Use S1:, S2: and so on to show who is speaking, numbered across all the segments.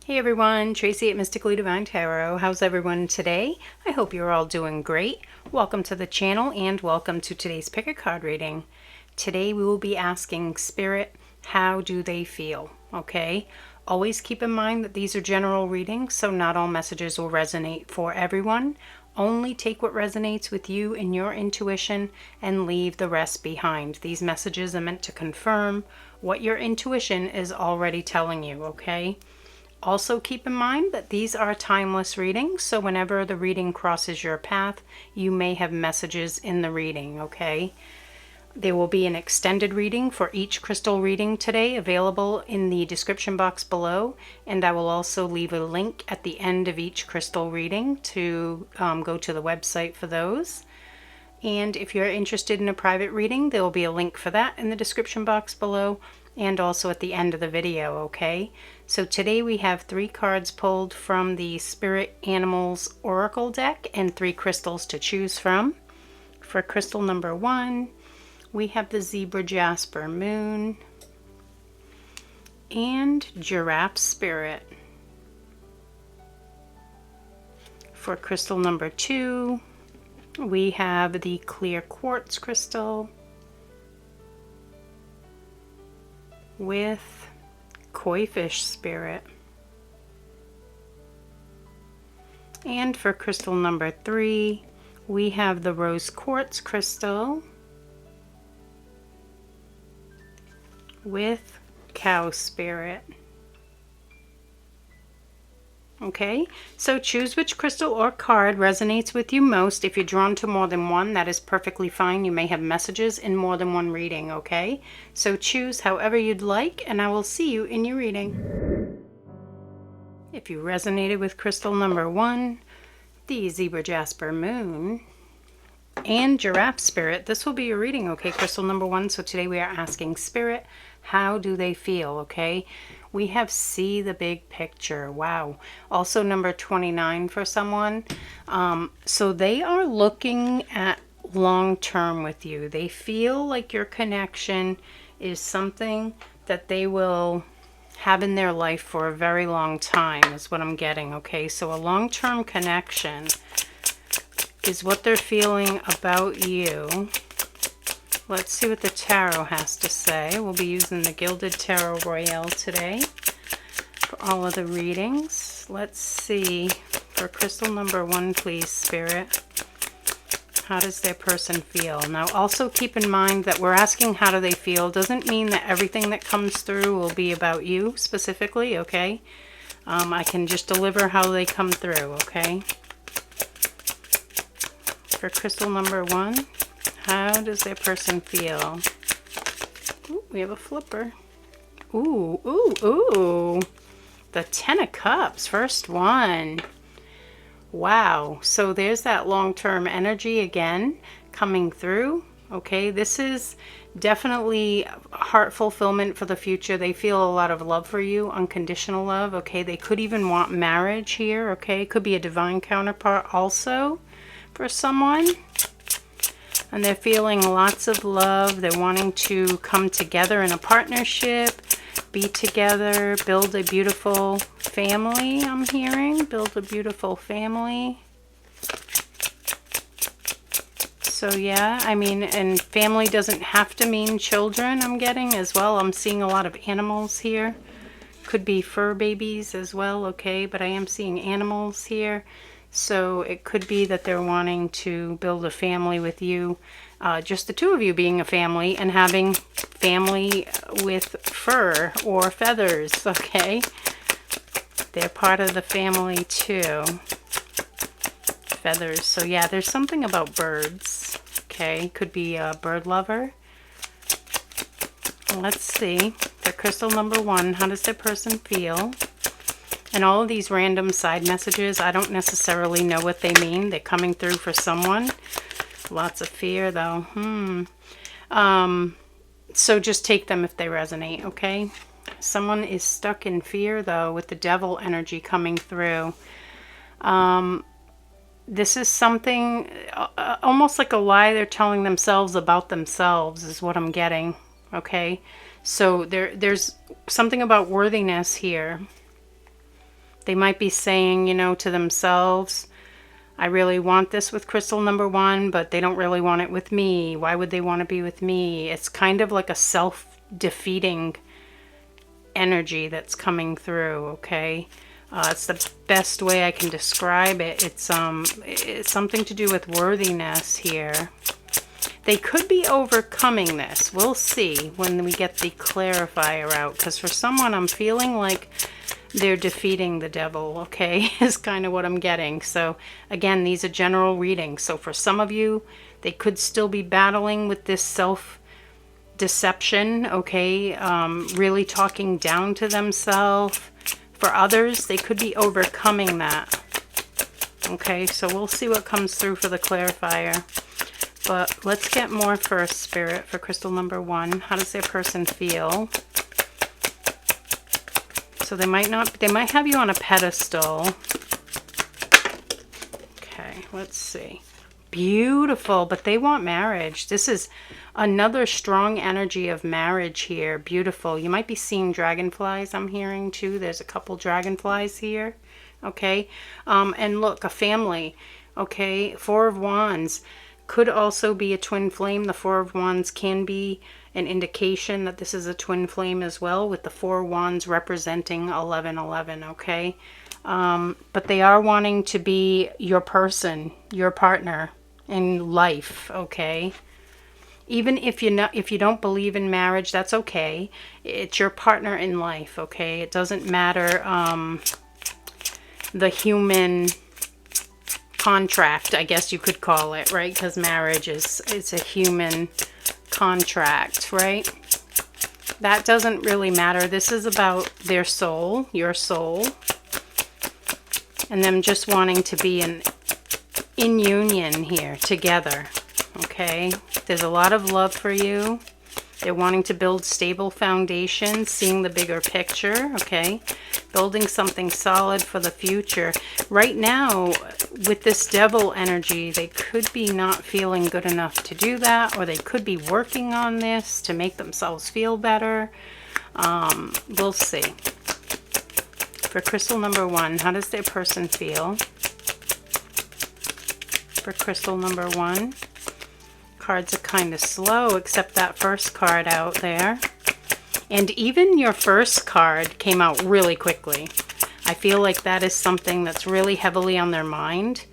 S1: Hey everyone, Tracy at Mystically Divine Tarot. How's everyone today? I hope you're all doing great. Welcome to the channel and welcome to today's pick a card reading. Today we will be asking Spirit, how do they feel? Okay? Always keep in mind that these are general readings, so not all messages will resonate for everyone. Only take what resonates with you and your intuition and leave the rest behind. These messages are meant to confirm what your intuition is already telling you, okay? Also keep in mind that these are timeless readings, so whenever the reading crosses your path, you may have messages in the reading, okay? There will be an extended reading for each crystal reading today available in the description box below, and I will also leave a link at the end of each crystal reading to go to the website for those. And if you're interested in a private reading, there will be a link for that in the description box below and also at the end of the video, okay? So today we have 3 cards pulled from the Spirit Animals Oracle deck and 3 crystals to choose from. For crystal number 1, we have the Zebra Jasper Moon and Giraffe Spirit. For crystal number 2, we have the Clear Quartz crystal with Koi Fish Spirit. And for crystal number 3, we have the Rose Quartz crystal with Cow Spirit. Okay, so choose which crystal or card resonates with you most. If you're drawn to more than one, that is perfectly fine. You may have messages in more than one reading, okay? So choose however you'd like, and I will see you in your reading. If you resonated with crystal number 1, the Zebra Jasper Moon, and Giraffe Spirit, this will be your reading, okay, crystal number 1. So today we are asking Spirit, how do they feel, okay? We have see the big picture. Wow. Also number 29 for someone. So they are looking at long term with you. They feel like your connection is something that they will have in their life for a very long time is what I'm getting, okay? So a long-term connection is what they're feeling about you. Let's see what the tarot has to say. We'll be using the Gilded Tarot Royale today for all of the readings. Let's see, for crystal number 1, please, Spirit. How does their person feel? Now, also keep in mind that we're asking how do they feel doesn't mean that everything that comes through will be about you specifically, okay? I can just deliver how they come through, okay? For crystal number 1, how does their person feel? Ooh, we have a flipper. Ooh, ooh, ooh. The 10 of Cups, first one. Wow. So there's that long-term energy again coming through. Okay, this is definitely heart fulfillment for the future. They feel a lot of love for you, unconditional love. Okay, they could even want marriage here. Okay, could be a divine counterpart also for someone. And they're feeling lots of love. They're wanting to come together in a partnership, be together, build a beautiful family, I'm hearing. Build a beautiful family. So yeah, I mean, and family doesn't have to mean children, I'm getting as well. I'm seeing a lot of animals here. Could be fur babies as well, okay? But I am seeing animals here. So it could be that they're wanting to build a family with you, just the two of you being a family and having family with fur or feathers, okay? They're part of the family too. Feathers. So yeah, there's something about birds, okay? Could be a bird lover. Let's see. For crystal number 1, how does their person feel? And all of these random side messages, I don't necessarily know what they mean. They're coming through for someone. Lots of fear, though. So just take them if they resonate, okay? Someone is stuck in fear, though, with the devil energy coming through. This is something, almost like a lie they're telling themselves about themselves is what I'm getting, okay? So there's something about worthiness here. They might be saying, you know, to themselves, I really want this with crystal number 1, but they don't really want it with me. Why would they want to be with me? It's kind of like a self-defeating energy that's coming through, okay? It's the best way I can describe it. It's something to do with worthiness here. They could be overcoming this. We'll see when we get the clarifier out, because for someone I'm feeling like they're defeating the devil, okay, is kind of what I'm getting. So again, these are general readings. So for some of you, they could still be battling with this self-deception, okay, really talking down to themselves. For others, they could be overcoming that. Okay, so we'll see what comes through for the clarifier. But let's get more first, Spirit, for crystal number 1. How does their person feel? So they might have you on a pedestal. Okay, let's see. Beautiful, but they want marriage. This is another strong energy of marriage here. Beautiful. You might be seeing dragonflies, I'm hearing too. There's a couple dragonflies here. Okay, and look, a family. Okay, 4 of Wands. Could also be a twin flame. The 4 of Wands can be an indication that this is a twin flame as well, with the 4 wands representing 1111, okay? But they are wanting to be your person, your partner in life, okay? Even if you don't believe in marriage, that's okay. It's your partner in life, okay? It doesn't matter the human contract, I guess you could call it, right? Because marriage is a human contract, right? That doesn't really matter. This is about their soul, your soul, and them just wanting to be in union here together, okay? There's a lot of love for you. They're wanting to build stable foundations, seeing the bigger picture, okay? Building something solid for the future. Right now, with this devil energy, they could be not feeling good enough to do that, or they could be working on this to make themselves feel better. We'll see. For crystal number 1, how does their person feel? For crystal number 1. Cards are kind of slow, except that first card out there. And even your first card came out really quickly. I feel like that is something that's really heavily on their mind,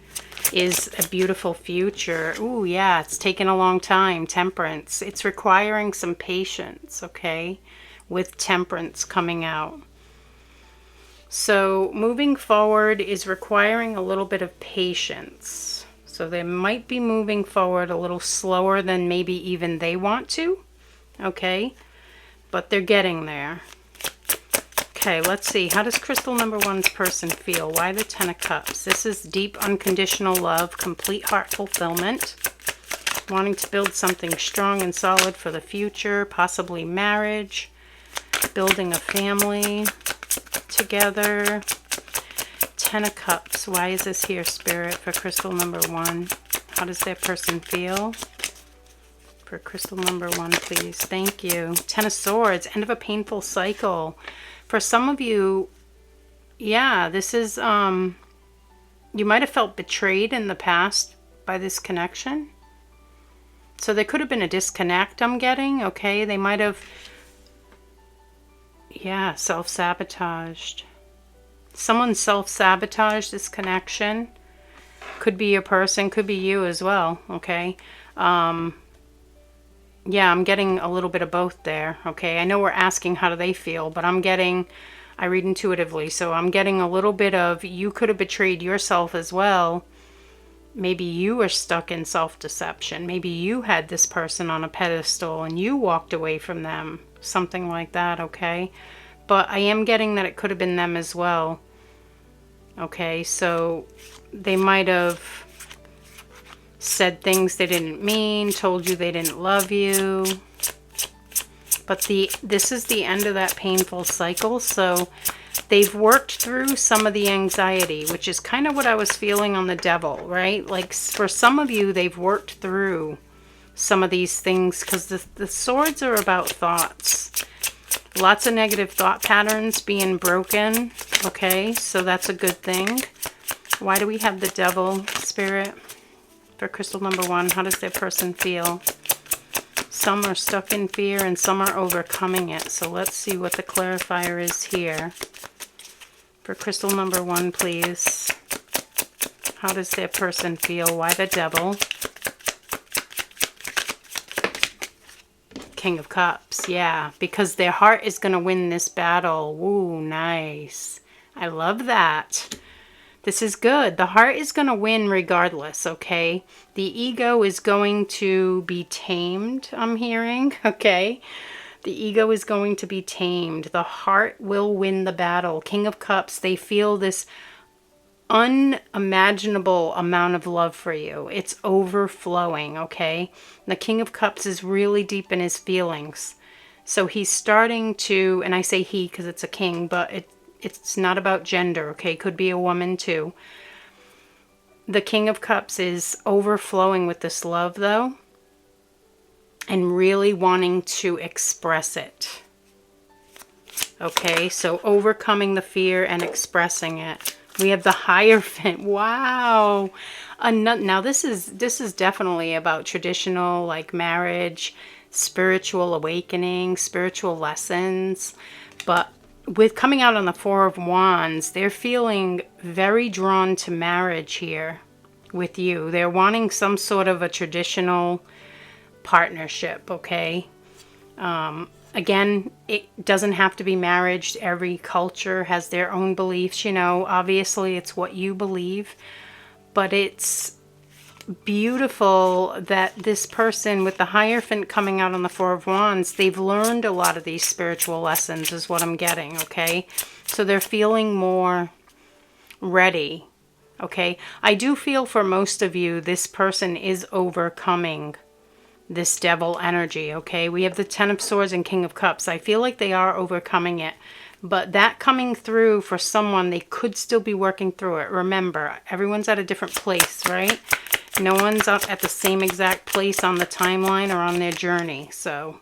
S1: is a beautiful future. Ooh, yeah, it's taken a long time. Temperance. It's requiring some patience, okay, with Temperance coming out. So moving forward is requiring a little bit of patience. So they might be moving forward a little slower than maybe even they want to, okay? But they're getting there. Okay, let's see. How does crystal number 1's person feel? Why the 10 of Cups? This is deep, unconditional love, complete heart fulfillment, wanting to build something strong and solid for the future, possibly marriage, building a family together. 10 of Cups. Why is this here, Spirit, for crystal number 1? How does that person feel? For crystal number 1, please. Thank you. 10 of Swords. End of a painful cycle. For some of you, yeah, this is, you might have felt betrayed in the past by this connection. So there could have been a disconnect, I'm getting, okay? They might have, yeah, self-sabotaged. Someone self-sabotaged this connection. Could be a person, could be you as well, okay? Yeah, I'm getting a little bit of both there, okay? I know we're asking how do they feel, but I'm getting, I read intuitively, so I'm getting a little bit of you could have betrayed yourself as well. Maybe you were stuck in self-deception. Maybe you had this person on a pedestal and you walked away from them. Something like that, okay? But I am getting that it could have been them as well. Okay, so they might have said things they didn't mean, told you they didn't love you. But this is the end of that painful cycle, so they've worked through some of the anxiety, which is kind of what I was feeling on the devil, right? Like for some of you, they've worked through some of these things, because the swords are about thoughts. Lots of negative thought patterns being broken. Okay, so that's a good thing. Why do we have the Devil, Spirit? For crystal number 1, how does their person feel? Some are stuck in fear and some are overcoming it. So let's see what the clarifier is here. For crystal number 1, please. How does their person feel? Why the Devil? King of Cups, yeah, because their heart is going to win this battle. Ooh, nice. I love that. This is good. The heart is going to win regardless, okay? The ego is going to be tamed, I'm hearing, okay? The ego is going to be tamed. The heart will win the battle. King of Cups, they feel this unimaginable amount of love for you. It's overflowing, okay? The King of Cups is really deep in his feelings. So he's starting to, and I say he because it's a king, but it's not about gender, okay? Could be a woman too. The King of Cups is overflowing with this love though, and really wanting to express it. Okay, so overcoming the fear and expressing it. We have the Hierophant. Wow. Now this is definitely about traditional, like marriage, spiritual awakening, spiritual lessons. But with coming out on the Four of Wands, they're feeling very drawn to marriage here with you. They're wanting some sort of a traditional partnership, okay? Again, it doesn't have to be marriage. Every culture has their own beliefs, you know. Obviously, it's what you believe. But it's beautiful that this person with the Hierophant coming out on the Four of Wands, they've learned a lot of these spiritual lessons is what I'm getting, okay? So they're feeling more ready, okay? I do feel for most of you, this person is overcoming this devil energy, okay? We have the Ten of Swords and King of Cups. I feel like they are overcoming it. But that coming through for someone, they could still be working through it. Remember, everyone's at a different place, right? No one's up at the same exact place on the timeline or on their journey. So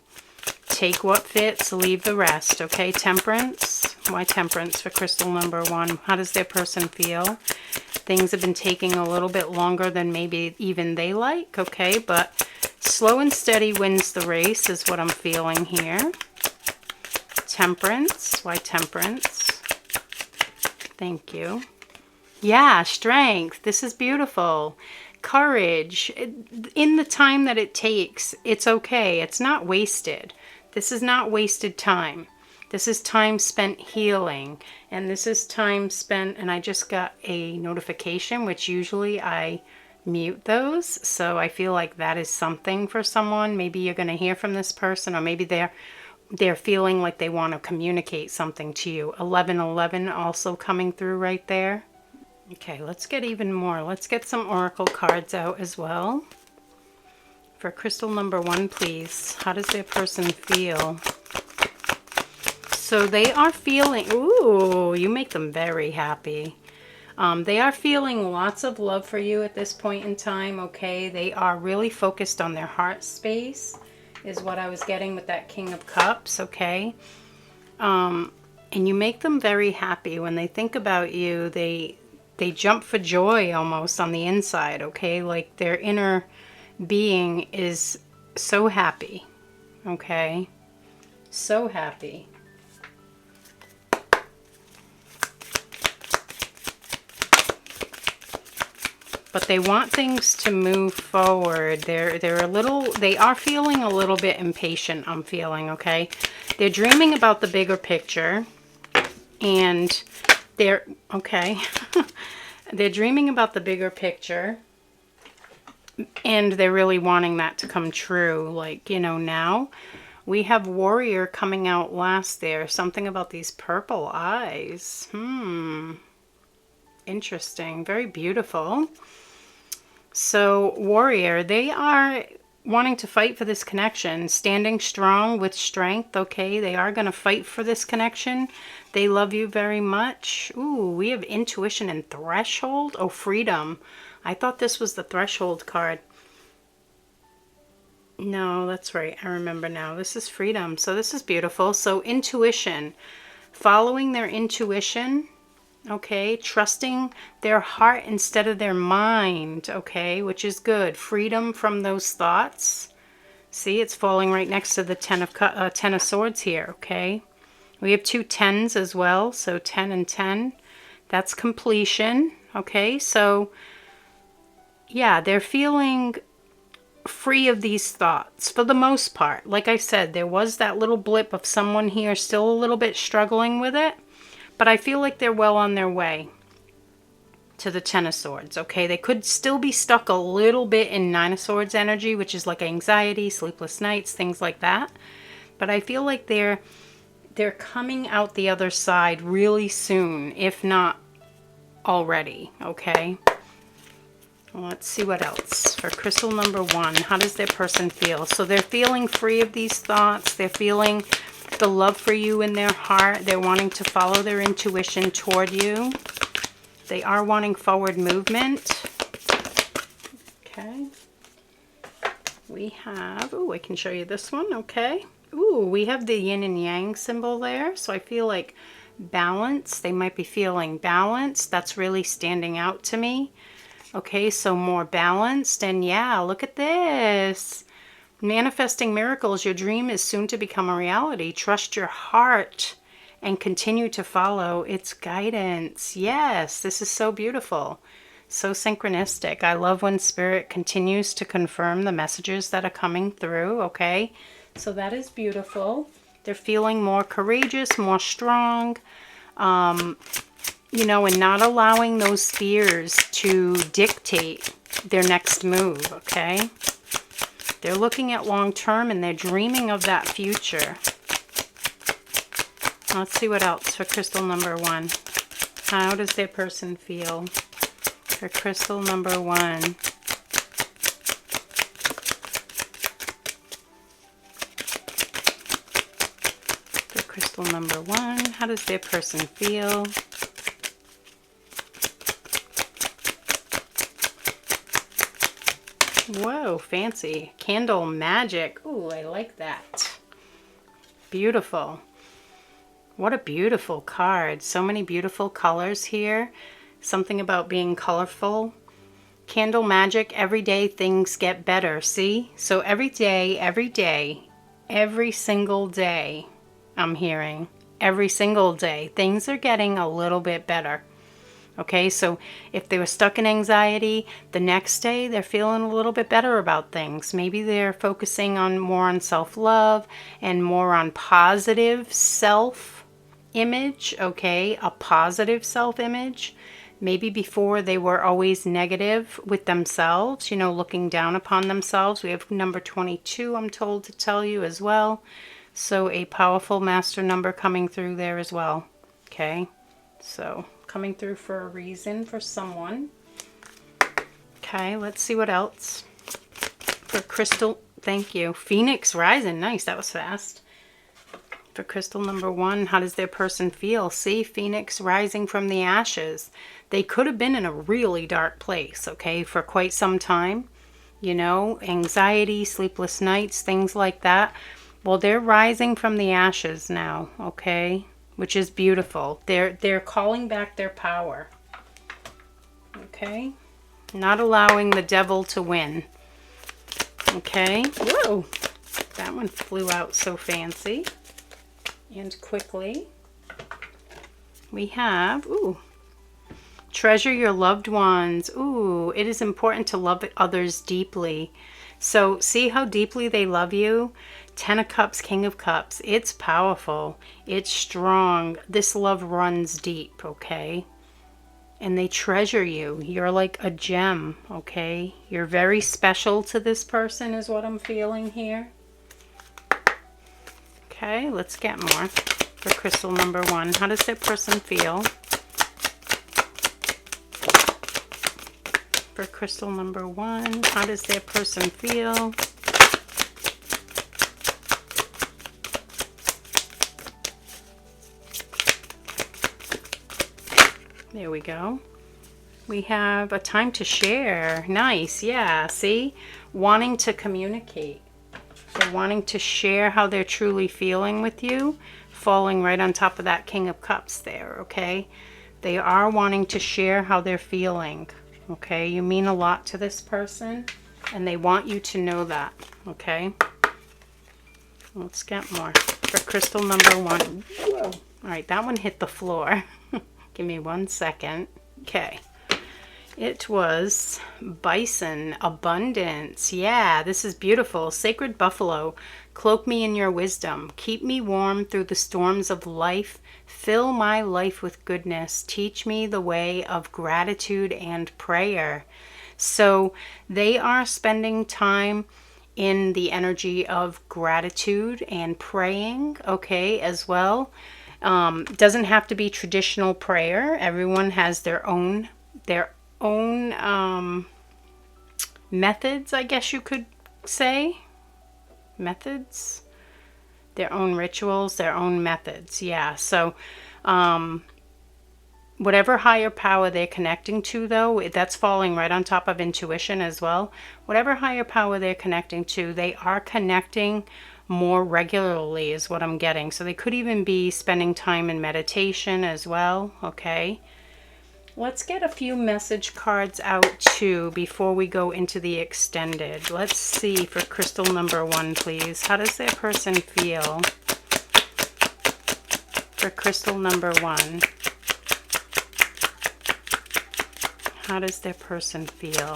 S1: take what fits, leave the rest, okay? Temperance. Why Temperance for crystal number 1? How does their person feel? Things have been taking a little bit longer than maybe even they like, okay? But slow and steady wins the race is what I'm feeling here. Temperance. Why Temperance? Thank you. Yeah, Strength. This is beautiful. Courage. In the time that it takes, it's okay. It's not wasted. This is not wasted time. This is time spent healing. And this is time spent, and I just got a notification, which usually I mute those. So I feel like that is something for someone. Maybe you're going to hear from this person, or maybe they're feeling like they want to communicate something to you. 1111 also coming through right there. Okay, let's get even more. Let's get some oracle cards out as well. For crystal number 1, please. How does their person feel? So they are feeling, ooh, you make them very happy. They are feeling lots of love for you at this point in time, okay? They are really focused on their heart space, is what I was getting with that King of Cups, okay? And you make them very happy. When they think about you, they jump for joy almost on the inside, okay? Like their inner being is so happy, okay? So happy. But they want things to move forward. They are feeling a little bit impatient, I'm feeling, okay? They're dreaming about the bigger picture. And they're, okay. They're dreaming about the bigger picture. And they're really wanting that to come true. Like, you know, now we have Warrior coming out last there. Something about these purple eyes. Interesting. Very beautiful. So Warrior, they are wanting to fight for this connection, standing strong with strength, okay? They are going to fight for this connection. They love you very much. Ooh, we have Intuition and Threshold. Oh, Freedom. I thought this was the Threshold card. No, that's right. I remember now. This is freedom. So this is beautiful. So intuition, following their intuition, okay, trusting their heart instead of their mind, okay, which is good. Freedom from those thoughts. See, it's falling right next to the Ten of Swords here, okay. We have two tens as well, so 10 and 10. That's completion, okay. So yeah, they're feeling free of these thoughts for the most part. Like I said, there was that little blip of someone here still a little bit struggling with it, but I feel like they're well on their way to the Ten of Swords, okay? They could still be stuck a little bit in Nine of Swords energy, which is like anxiety, sleepless nights, things like that. But I feel like they're coming out the other side really soon, if not already, okay? Let's see what else. For crystal number 1, how does their person feel? So they're feeling free of these thoughts. They're feeling the love for you in their heart. They're wanting to follow their intuition toward you. They are wanting forward movement. Okay. We have, ooh, I can show you this one, okay. Ooh, we have the yin and yang symbol there. So I feel like balance. They might be feeling balanced. That's really standing out to me. Okay, so more balanced, and yeah, look at this. Manifesting miracles. Your dream is soon to become a reality. Trust your heart and continue to follow its guidance. Yes, this is so beautiful. So synchronistic. I love when Spirit continues to confirm the messages that are coming through, okay? So that is beautiful. They're feeling more courageous, more strong. You know, and not allowing those fears to dictate their next move, okay? They're looking at long term and they're dreaming of that future. Let's see what else for crystal number 1. How does their person feel? For crystal number 1. For crystal number 1, how does their person feel? Whoa, fancy. Candle magic. Ooh, I like that. Beautiful. What a beautiful card. So many beautiful colors here. Something about being colorful. Candle magic. Every day things get better. See? So every day, every single day, I'm hearing. Every single day, things are getting a little bit better. Okay, so if they were stuck in anxiety, the next day they're feeling a little bit better about things. Maybe they're focusing on more on self-love and more on positive self-image, okay? A positive self-image. Maybe before they were always negative with themselves, you know, looking down upon themselves. We have number 22, I'm told to tell you as well. So a powerful master number coming through there as well, okay? So coming through for a reason for someone. Okay, let's see what else. For crystal, thank you. Phoenix rising, nice, that was fast. For crystal number 1, how does their person feel? See, Phoenix rising from the ashes. They could have been in a really dark place, okay, for quite some time. You know, anxiety, sleepless nights, things like that. Well, they're rising from the ashes now, okay? Which is beautiful. They're calling back their power. Okay? Not allowing the devil to win. Okay? Whoa! That one flew out so fancy. And quickly. We have, ooh, treasure your loved ones. Ooh, it is important to love others deeply. So see how deeply they love you? 10 of Cups, King of Cups. It's powerful. It's strong. This love runs deep, okay? And they treasure you. You're like a gem, okay? You're very special to this person is what I'm feeling here. Okay, let's get more for crystal number 1. How does that person feel? For crystal number 1, how does their person feel? There we go. We have a time to share. Nice, yeah, see? Wanting to communicate. They're wanting to share how they're truly feeling with you, falling right on top of that King of Cups there, okay? They are wanting to share how they're feeling, okay? You mean a lot to this person, and they want you to know that, okay? Let's get more for crystal number 1. Whoa. All right, that one hit the floor. Give me 1 second. Okay. It was bison, abundance. Yeah, this is beautiful. Sacred buffalo, cloak me in your wisdom. Keep me warm through the storms of life. Fill my life with goodness. Teach me the way of gratitude and prayer. So they are spending time in the energy of gratitude and praying, okay, as well. Doesn't have to be traditional prayer. Everyone has their own methods, I guess you could say. Methods? Their own rituals, their own methods. Yeah, so whatever higher power they're connecting to, though, that's falling right on top of intuition as well. Whatever higher power they're connecting to, they are connecting more regularly is what I'm getting. So they could even be spending time in meditation as well, okay? Let's get a few message cards out too before we go into the extended. Let's see for crystal number 1, please. How does their person feel? For crystal number 1. How does their person feel?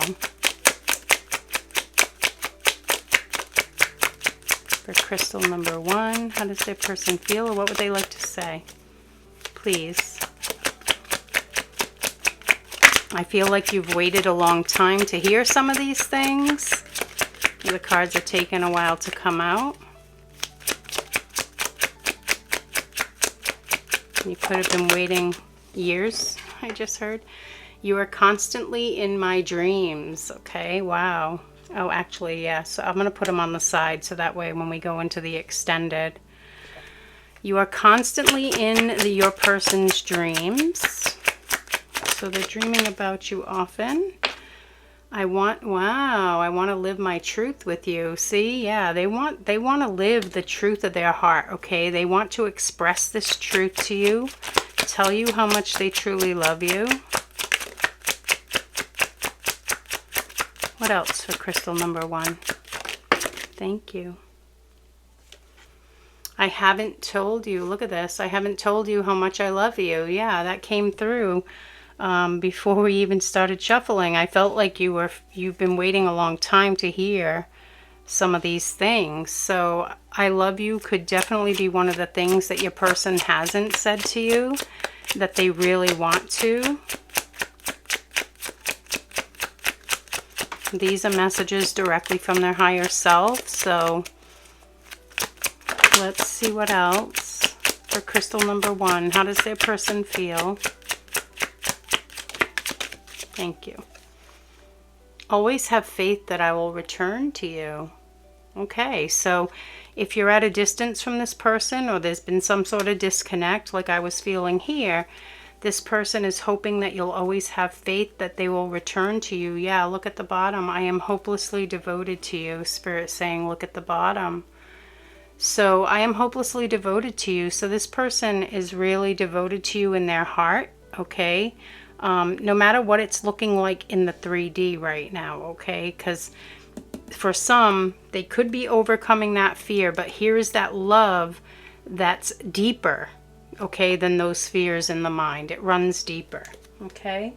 S1: For crystal number 1, how does their person feel, or what would they like to say? Please. I feel like you've waited a long time to hear some of these things. The cards are taking a while to come out. You could have been waiting years, I just heard. You are constantly in my dreams. Okay, wow. Oh, actually, yeah. So I'm going to put them on the side so that way when we go into the extended. You are constantly in your person's dreams. So they're dreaming about you often. Wow, I want to live my truth with you. See, yeah, they want to live the truth of their heart, okay? They want to express this truth to you, tell you how much they truly love you. What else for crystal number 1? Thank you. I haven't told you, look at this, I haven't told you how much I love you. Yeah, that came through. Before we even started shuffling. I felt like you've been waiting a long time to hear some of these things. So I love you could definitely be one of the things that your person hasn't said to you that they really want to. These are messages directly from their higher self. So let's see what else. For crystal number 1, how does their person feel? Thank you. Always have faith that I will return to you. Okay, so if you're at a distance from this person or there's been some sort of disconnect like I was feeling here, this person is hoping that you'll always have faith that they will return to you. Yeah, look at the bottom. I am hopelessly devoted to you. Spirit saying, look at the bottom. So I am hopelessly devoted to you. So this person is really devoted to you in their heart, okay? No matter what it's looking like in the 3D right now, okay? Because for some, they could be overcoming that fear, but here is that love that's deeper, okay, than those fears in the mind. It runs deeper, okay?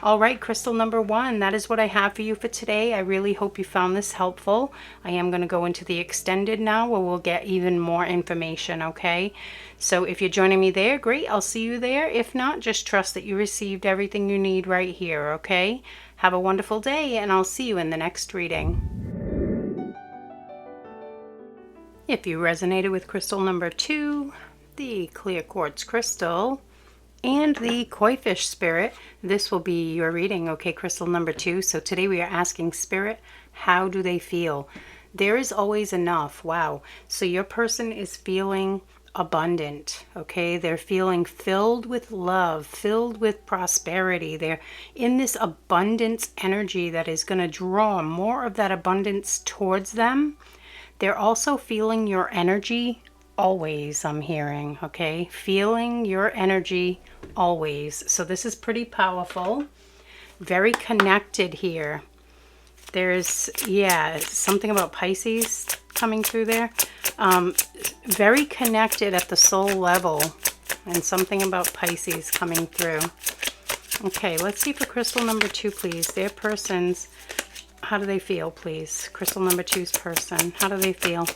S1: All right, crystal number 1, that is what I have for you for today. I really hope you found this helpful. I am going to go into the extended now where we'll get even more information, okay? So if you're joining me there, great, I'll see you there. If not, just trust that you received everything you need right here, okay? Have a wonderful day, and I'll see you in the next reading. If you resonated with crystal number 2, the clear quartz crystal, and the koi fish spirit, this will be your reading, okay, crystal number 2. So today we are asking Spirit, how do they feel? There is always enough. Wow. So your person is feeling abundant, okay? They're feeling filled with love, filled with prosperity. They're in this abundance energy that is going to draw more of that abundance towards them. They're also feeling your energy always, I'm hearing, okay? Feeling your energy always. So this is pretty powerful. Very connected here. There's, yeah, something about Pisces coming through there. Very connected at the soul level, and something about Pisces coming through. Okay, let's see for crystal number 2, please. Their person's, how do they feel, please? Crystal number 2's person, how do they feel?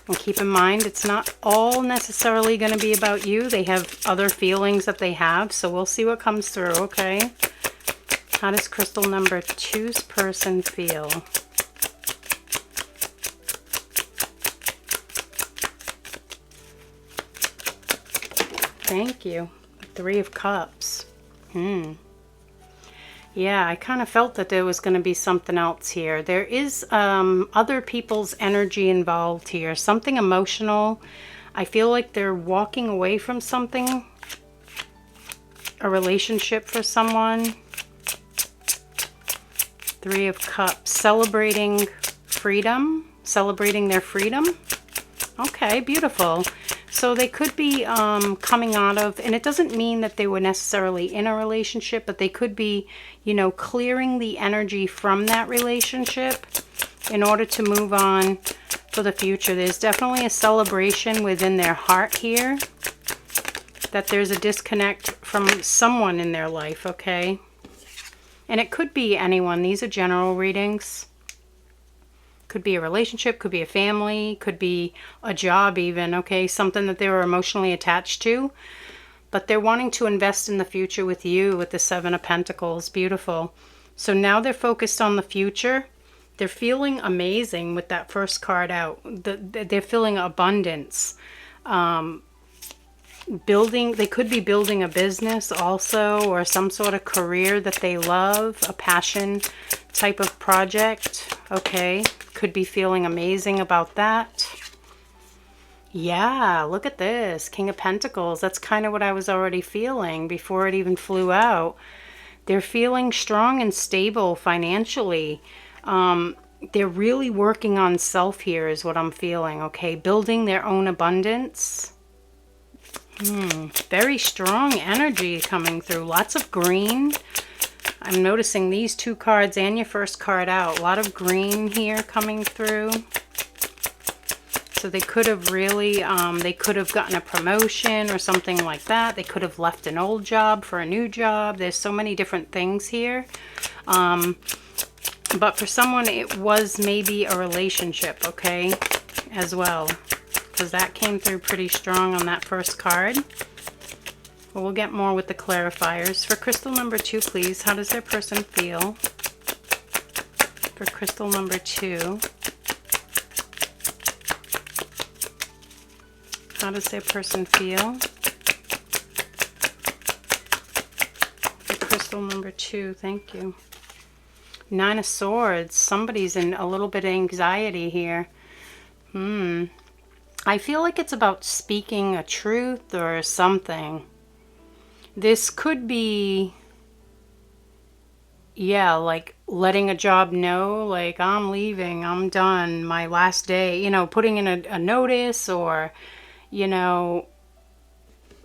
S1: And keep in mind, it's not all necessarily going to be about you. They have other feelings that they have, so we'll see what comes through, okay? How does crystal number 2's person feel? Thank you. 3 of Cups. Yeah, I kind of felt that there was going to be something else here. There is other people's energy involved here. Something emotional. I feel like they're walking away from something. A relationship for someone. 3 of Cups. Celebrating freedom. Celebrating their freedom. Okay, beautiful. So they could be coming out of, and it doesn't mean that they were necessarily in a relationship, but they could be, you know, clearing the energy from that relationship in order to move on for the future. There's definitely a celebration within their heart here that there's a disconnect from someone in their life, okay? And it could be anyone. These are general readings. Could be a relationship, could be a family, could be a job even, okay? Something that they were emotionally attached to. But they're wanting to invest in the future with you with the 7 of Pentacles. Beautiful. So now they're focused on the future. They're feeling amazing with that first card out. They're feeling abundance. They could be building a business also, or some sort of career that they love, a passion type of project, okay? Could be feeling amazing about that. Yeah, look at this. King of Pentacles. That's kind of what I was already feeling before it even flew out. They're feeling strong and stable financially. They're really working on self here is what I'm feeling, okay? Building their own abundance. Very strong energy coming through. Lots of green. I'm noticing these 2 cards and your first card out. A lot of green here coming through. So they could have really, they could have gotten a promotion or something like that. They could have left an old job for a new job. There's so many different things here. But for someone, it was maybe a relationship, okay, as well. Because that came through pretty strong on that first card. Well, we'll get more with the clarifiers. For crystal number 2, please, how does their person feel? For crystal number 2. How does their person feel? For crystal number 2, thank you. 9 of Swords. Somebody's in a little bit of anxiety here. I feel like it's about speaking a truth or something. This could be, yeah, like letting a job know, like, I'm leaving, I'm done, my last day, you know, putting in a notice, or, you know,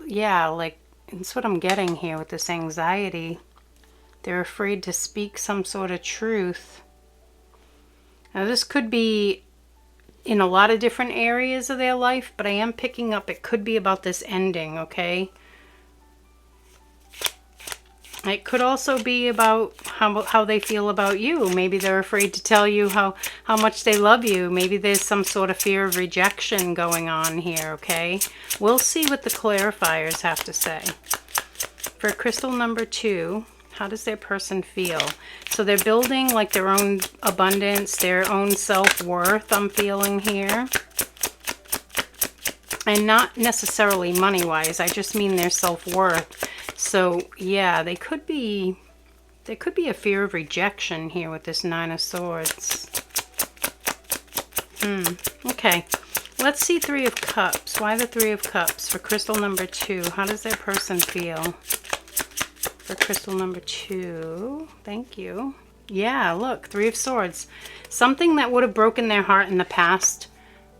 S1: yeah, like, that's what I'm getting here with this anxiety. They're afraid to speak some sort of truth. Now, this could be in a lot of different areas of their life, but I am picking up it could be about this ending, okay? It could also be about how they feel about you. Maybe they're afraid to tell you how much they love you. Maybe there's some sort of fear of rejection going on here, okay? We'll see what the clarifiers have to say. For crystal number 2, how does their person feel? So they're building like their own abundance, their own self-worth, I'm feeling here. And not necessarily money-wise, I just mean their self-worth. So, yeah, there could be a fear of rejection here with this 9 of Swords. Okay, let's see 3 of Cups. Why the 3 of Cups for crystal number 2? How does their person feel? For crystal number 2, thank you. Yeah, look, Three of Swords. Something that would have broken their heart in the past,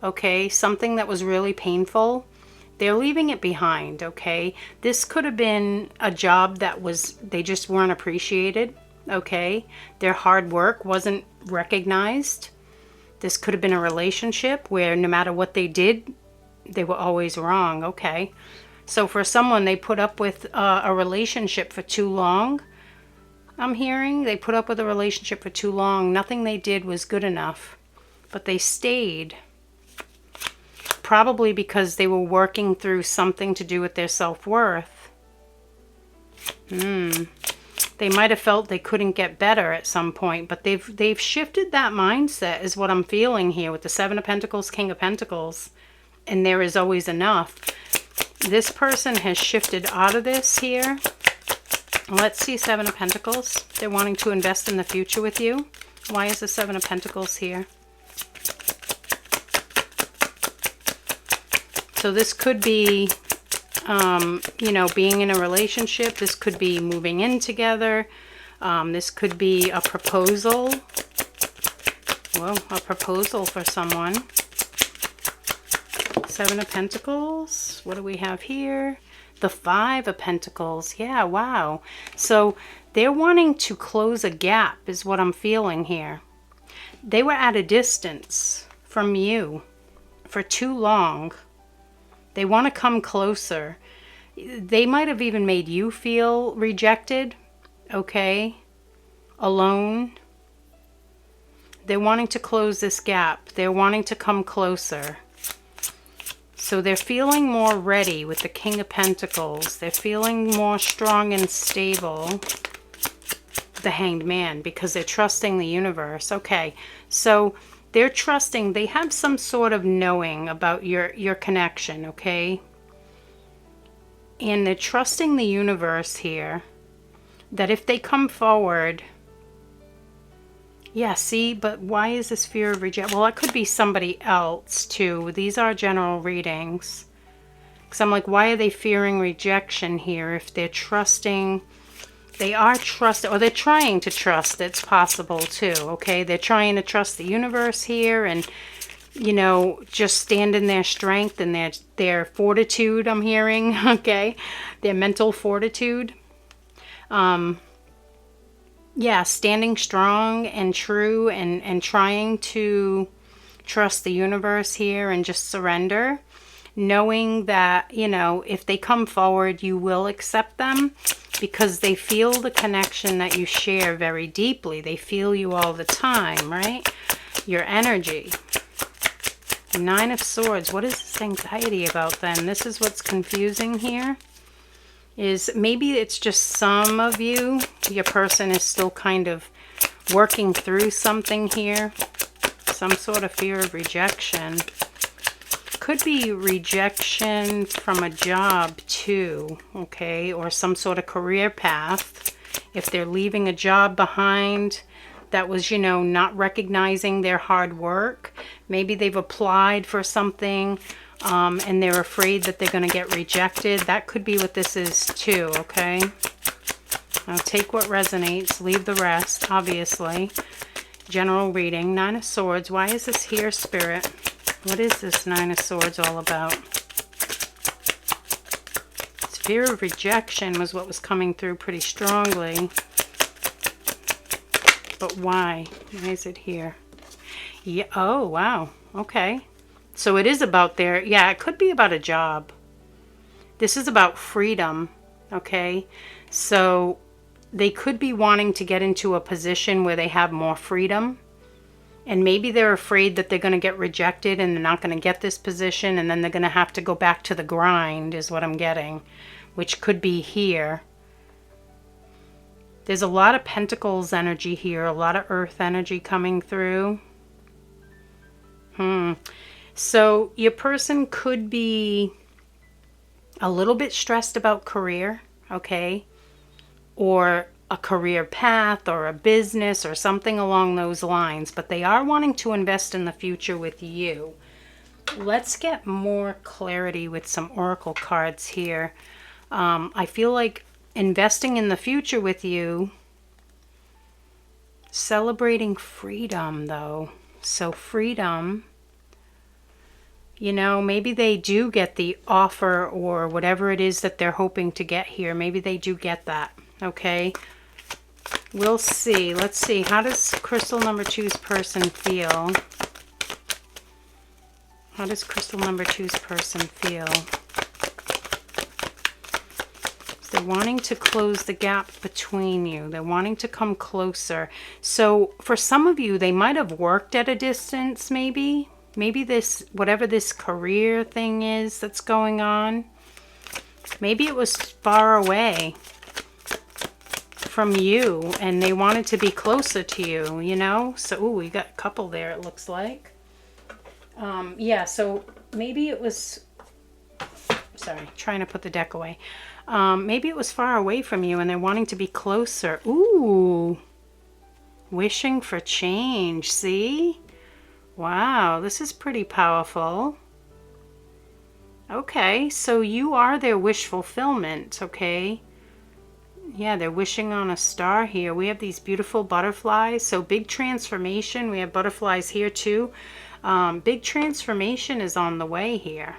S1: okay? Something that was really painful. They're leaving it behind, okay? This could have been a job that they just weren't appreciated, okay? Their hard work wasn't recognized. This could have been a relationship where no matter what they did, they were always wrong, okay? So for someone, they put up with a relationship for too long. I'm hearing they put up with a relationship for too long. Nothing they did was good enough, but they stayed. Probably because they were working through something to do with their self-worth. They might have felt they couldn't get better at some point, but they've shifted that mindset is what I'm feeling here with the Seven of Pentacles, King of Pentacles, and there is always enough. This person has shifted out of this here. Let's see, Seven of Pentacles. They're wanting to invest in the future with you. Why is the Seven of Pentacles here? So this could be, you know, being in a relationship. This could be moving in together. This could be a proposal. Well, a proposal for someone. Seven of Pentacles. What do we have here? The Five of Pentacles. Yeah, wow. So they're wanting to close a gap is what I'm feeling here. They were at a distance from you for too long. They want to come closer. They might have even made you feel rejected, okay? Alone. They're wanting to close this gap. They're wanting to come closer. So they're feeling more ready with the King of Pentacles. They're feeling more strong and stable. The Hanged Man, because they're trusting the universe. Okay, so they're trusting. They have some sort of knowing about your connection, okay? And they're trusting the universe here that if they come forward... Yeah, see, but why is this fear of rejection? Well, it could be somebody else, too. These are general readings. Because I'm like, why are they fearing rejection here if they're trusting? They are trusting, or they're trying to trust. It's possible, too, okay? They're trying to trust the universe here and, you know, just stand in their strength and their fortitude, I'm hearing, okay? Their mental fortitude. Yeah, standing strong and true and trying to trust the universe here and just surrender. Knowing that, you know, if they come forward, you will accept them because they feel the connection that you share very deeply. They feel you all the time, right? Your energy. Nine of Swords. What is this anxiety about then? This is what's confusing here. Is maybe it's just some of you, your person is still kind of working through something here. Some sort of fear of rejection. Could be rejection from a job too, okay? Or some sort of career path. If they're leaving a job behind that was, you know, not recognizing their hard work. Maybe they've applied for something and they're afraid that they're going to get rejected. That could be what this is too, okay? Now take what resonates, leave the rest, obviously. General reading, Nine of Swords. Why is this here, Spirit? What is this Nine of Swords all about? This fear of rejection was what was coming through pretty strongly. But why? Why is it here? Yeah. Oh, wow. Okay. So it is about their... Yeah, it could be about a job. This is about freedom. Okay. So they could be wanting to get into a position where they have more freedom. And maybe they're afraid that they're going to get rejected and they're not going to get this position. And then they're going to have to go back to the grind is what I'm getting. Which could be here. There's a lot of Pentacles energy here. A lot of Earth energy coming through. So your person could be a little bit stressed about career, okay? Or a career path or a business or something along those lines. But they are wanting to invest in the future with you. Let's get more clarity with some oracle cards here. I feel like investing in the future with you Celebrating freedom, though. So freedom, you know, maybe they do get the offer or whatever it is that they're hoping to get here. Maybe they do get that, okay? We'll see. Let's see. How does crystal number 2's person feel? How does crystal number 2's person feel? They're wanting to close the gap between you. They're wanting to come closer. So for some of you, they might have worked at a distance, maybe. Maybe this, whatever this career thing is that's going on, maybe it was far away from you and they wanted to be closer to you, you know? So, ooh, we got a couple there, it looks like. Yeah, so maybe it was, sorry, trying to put the deck away. Maybe it was far away from you and they're wanting to be closer. Ooh, wishing for change, see? Wow, this is pretty powerful. Okay, so you are their wish fulfillment, okay? Yeah, they're wishing on a star here. We have these beautiful butterflies. So big transformation. We have butterflies here too. Big transformation is on the way here.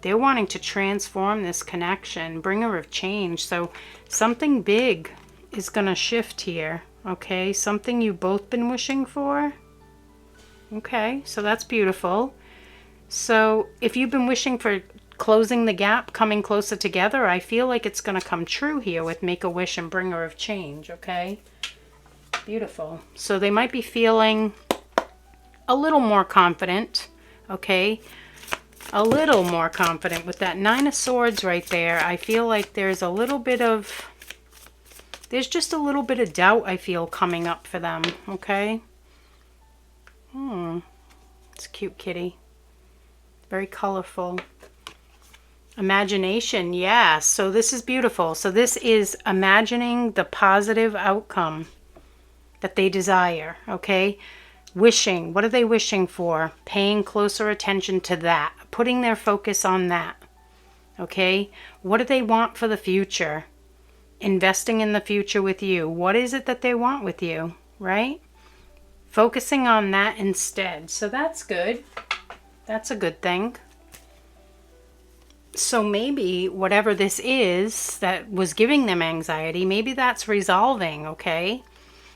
S1: They're wanting to transform this connection, bringer of change. So something big is going to shift here, okay? Something you've both been wishing for. Okay, so that's beautiful. So if you've been wishing for closing the gap, coming closer together, I feel like it's going to come true here with Make-A-Wish and Bringer of Change, okay? Beautiful. So they might be feeling a little more confident, okay? A little more confident with that Nine of Swords right there. I feel like there's a little bit of, there's just a little bit of doubt I feel coming up for them, okay? It's a cute kitty. Very colorful. Imagination, yeah. So this is beautiful. So this is imagining the positive outcome that they desire, okay? Wishing. What are they wishing for? Paying closer attention to that. Putting their focus on that, okay? What do they want for the future? Investing in the future with you. What is it that they want with you, right? Focusing on that instead. So that's good. That's a good thing. So maybe whatever this is that was giving them anxiety, maybe that's resolving, okay?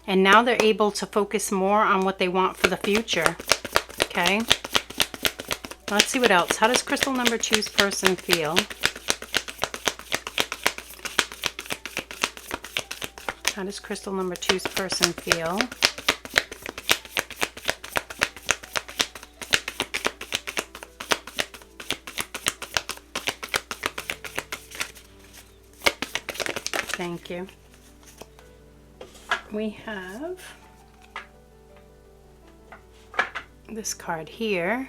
S1: And now they're able to focus more on what they want for the future, okay? Let's see what else. How does crystal number 2's person feel? How does crystal number 2's person feel? Thank you. We have this card here.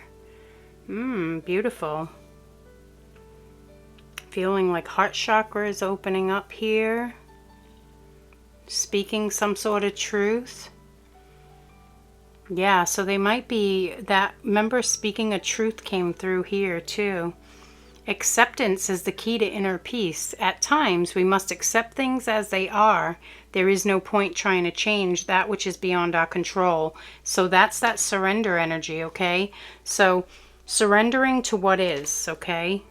S1: Beautiful. Feeling like heart chakra is opening up here. Speaking some sort of truth. Yeah, so they might be that, remember, speaking a truth came through here too. Acceptance is the key to inner peace. At times, we must accept things as they are. There is no point trying to change that which is beyond our control. So that's that surrender energy, okay? So surrendering to what is, okay?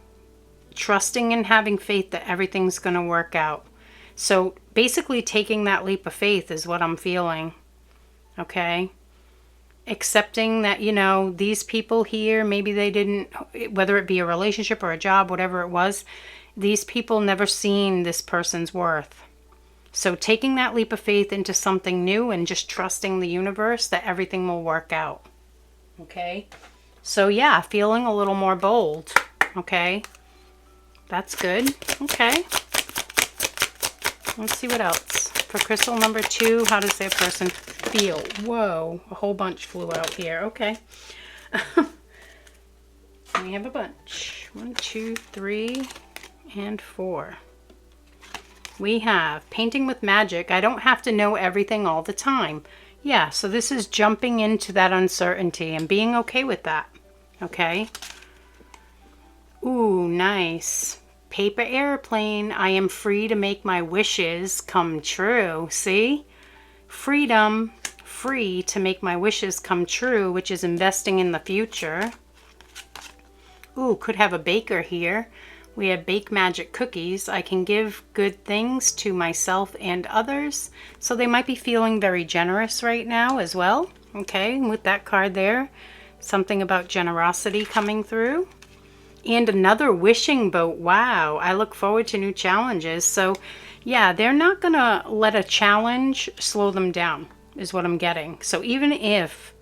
S1: Trusting and having faith that everything's going to work out. So basically taking that leap of faith is what I'm feeling, okay? Accepting that, you know, these people here, maybe they didn't, whether it be a relationship or a job, whatever it was, these people never seen this person's worth. So taking that leap of faith into something new and just trusting the universe that everything will work out. Okay? So yeah, feeling a little more bold. Okay? That's good. Okay. Let's see what else. For crystal number 2, how does their person feel? Whoa, a whole bunch flew out here. Okay. We have a bunch. 1, 2, 3, and 4. We have painting with magic. I don't have to know everything all the time. Yeah, so this is jumping into that uncertainty and being okay with that. Okay. Ooh, nice. Paper airplane. I am free to make my wishes come true. See? Freedom. free to make my wishes come true, which is investing in the future. Ooh, could have a baker here. We have bake magic cookies. I can give good things to myself and others. So they might be feeling very generous right now as well. Okay, with that card there, something about generosity coming through. And another wishing boat. Wow, I look forward to new challenges. So yeah, they're not gonna let a challenge slow them down, is what I'm getting. So even if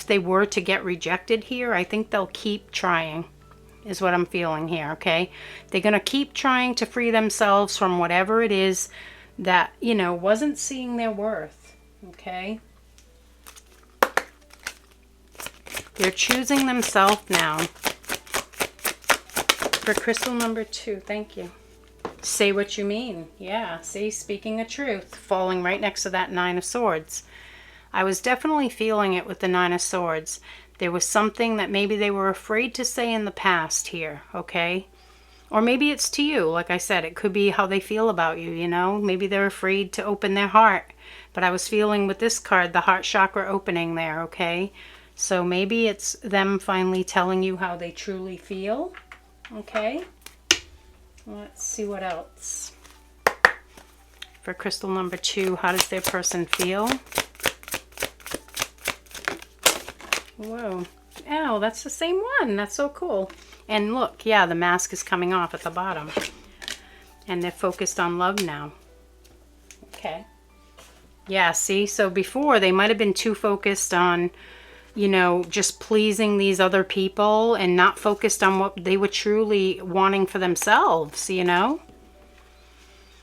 S1: they were to get rejected here, I think they'll keep trying, is what I'm feeling here, okay? They're gonna keep trying to free themselves from whatever it is that, you know, wasn't seeing their worth, okay? They're choosing themselves now. For crystal number 2, thank you. Say what you mean. Yeah, see, speaking a truth, falling right next to that 9 of Swords. I was definitely feeling it with the 9 of Swords. There was something that maybe they were afraid to say in the past here, okay? Or maybe it's to you. Like I said, it could be how they feel about you, you know? Maybe they're afraid to open their heart. But I was feeling with this card, the heart chakra opening there, okay? So maybe it's them finally telling you how they truly feel, okay? Let's see what else. For crystal number 2, how does their person feel? Whoa. Oh, that's the same one. That's so cool. And look, yeah, the mask is coming off at the bottom. And they're focused on love now. Okay. Yeah, see? So before, they might have been too focused on, you know, just pleasing these other people and not focused on what they were truly wanting for themselves, you know?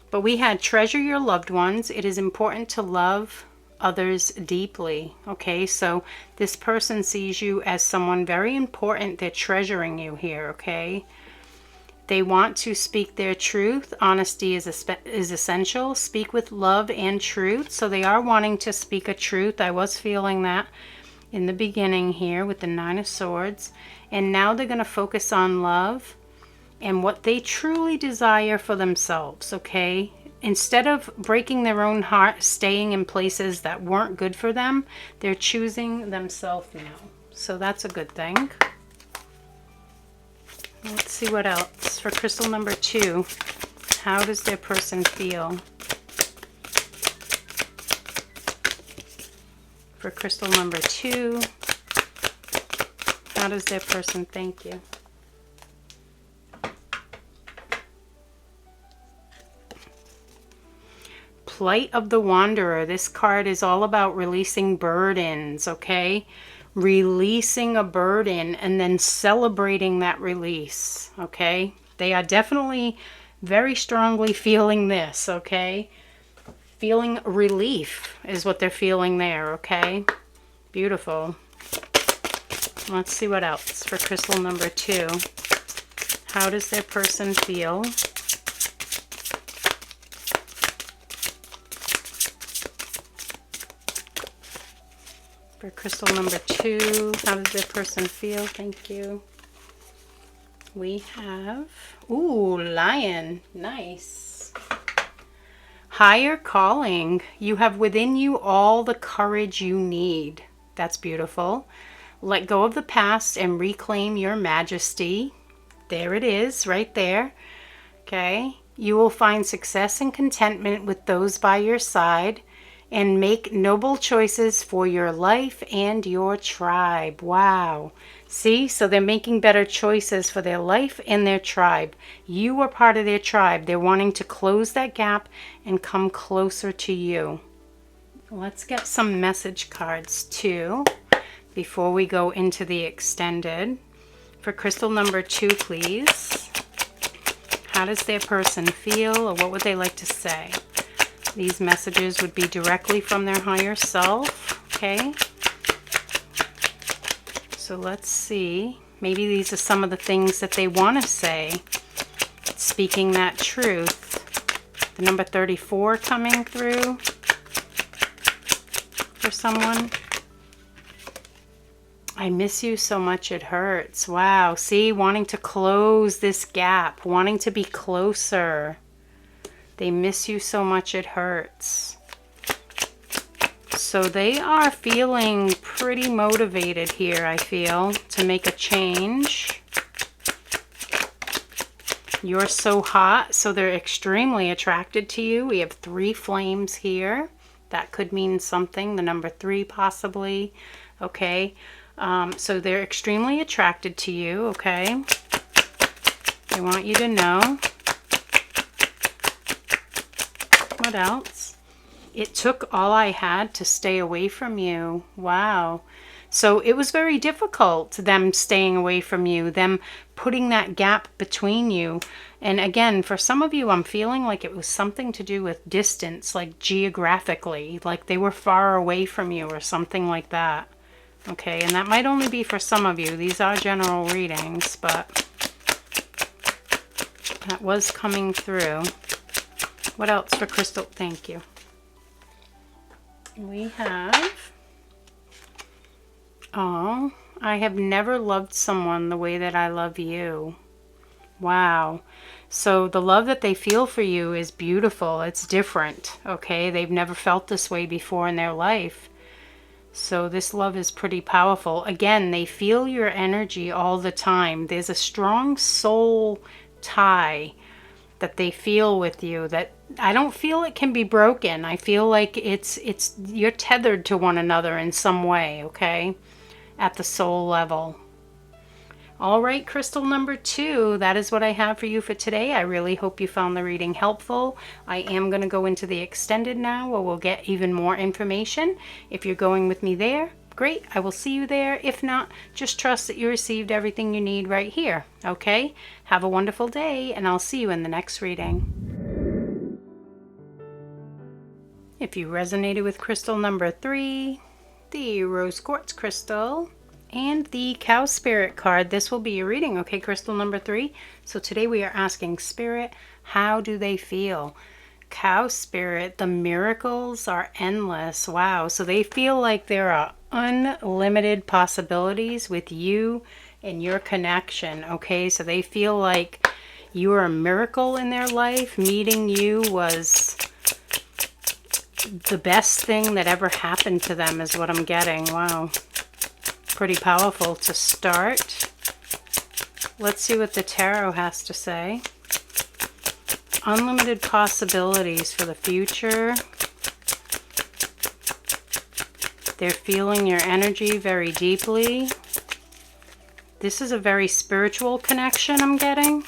S1: But we had treasure your loved ones. It is important to love others deeply. Okay, so this person sees you as someone very important. They're treasuring you here, okay? They want to speak their truth. Honesty is essential. Speak with love and truth. So they are wanting to speak a truth. I was feeling that in the beginning here with the 9 of Swords. And now they're going to focus on love and what they truly desire for themselves, okay? Instead of breaking their own heart, staying in places that weren't good for them, they're choosing themselves now. So that's a good thing. Let's see what else. For crystal number 2, how does their person feel? For crystal number 2, how does their person thank you? Plight of the Wanderer. This card is all about releasing burdens, okay? Releasing a burden and then celebrating that release, okay? They are definitely very strongly feeling this, okay? Feeling relief is what they're feeling there, okay? Beautiful. Let's see what else for crystal number 2. How does their person feel? For crystal number 2, how does their person feel? Thank you. We have, ooh, Lion. Nice. Higher calling. You have within you all the courage you need. That's beautiful. Let go of the past and reclaim your majesty. There it is, right there. Okay. You will find success and contentment with those by your side. And make noble choices for your life and your tribe. Wow. See, so they're making better choices for their life and their tribe. You are part of their tribe. They're wanting to close that gap and come closer to you. Let's get some message cards too before we go into the extended. For crystal number 2, please. How does their person feel, or what would they like to say? These messages would be directly from their higher self, okay? So let's see. Maybe these are some of the things that they want to say. Speaking that truth. The number 34 coming through for someone. I miss you so much it hurts. Wow, see, wanting to close this gap, wanting to be closer. They miss you so much it hurts. So they are feeling pretty motivated here, I feel, to make a change. You're so hot, so they're extremely attracted to you. We have 3 flames here. That could mean something, the number 3 possibly. Okay, so they're extremely attracted to you, okay? They want you to know. What else? It took all I had to stay away from you. Wow. So it was very difficult, them staying away from you, them putting that gap between you. And again, for some of you, I'm feeling like it was something to do with distance, like geographically, like they were far away from you or something like that. Okay, and that might only be for some of you. These are general readings, but that was coming through. What else for Crystal? Thank you. We have, oh, I have never loved someone the way that I love you. Wow. So the love that they feel for you is beautiful. It's different, okay? They've never felt this way before in their life. So this love is pretty powerful. Again, they feel your energy all the time. There's a strong soul tie that they feel with you that I don't feel it can be broken. I feel like it's you're tethered to one another in some way, okay? At the soul level. All right, crystal number 2, that is what I have for you for today. I really hope you found the reading helpful. I am going to go into the extended now where we'll get even more information. If you're going with me there, great, I will see you there. If not, just trust that you received everything you need right here, okay? Have a wonderful day, and I'll see you in the next reading. If you resonated with crystal number 3, the rose quartz crystal, and the cow spirit card, this will be your reading, okay, crystal number 3? So today we are asking Spirit, how do they feel? Cow spirit, the miracles are endless. Wow, so they feel like there are unlimited possibilities with you and your connection, okay? So they feel like you are a miracle in their life. Meeting you was the best thing that ever happened to them is what I'm getting. Wow, pretty powerful to start. Let's see what the tarot has to say. Unlimited possibilities for the future. They're feeling your energy very deeply. This is a very spiritual connection I'm getting.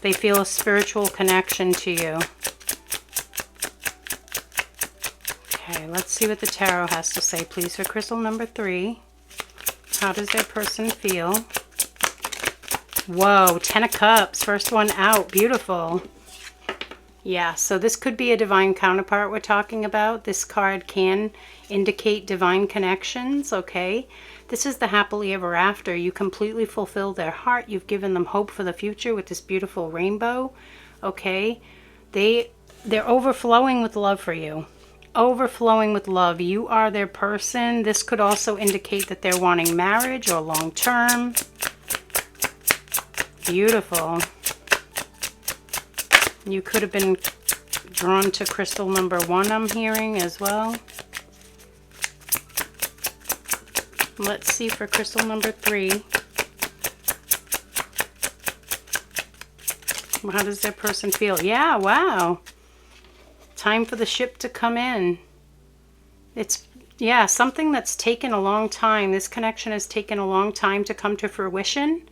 S1: They feel a spiritual connection to you. Okay, let's see what the tarot has to say, please, for crystal number 3. How does their person feel? Whoa, 10 of Cups, first one out, beautiful. Yeah, so this could be a divine counterpart we're talking about. This card can indicate divine connections, okay? This is the happily ever after. You completely fulfill their heart. You've given them hope for the future with this beautiful rainbow, okay? They're overflowing with love for you. Overflowing with love. You are their person. This could also indicate that they're wanting marriage or long-term. Beautiful. You could have been drawn to crystal number 1, I'm hearing as well. Let's see for crystal number 3. How does their person feel? Yeah, wow. Time for the ship to come in. It's, yeah, something that's taken a long time. This connection has taken a long time to come to fruition.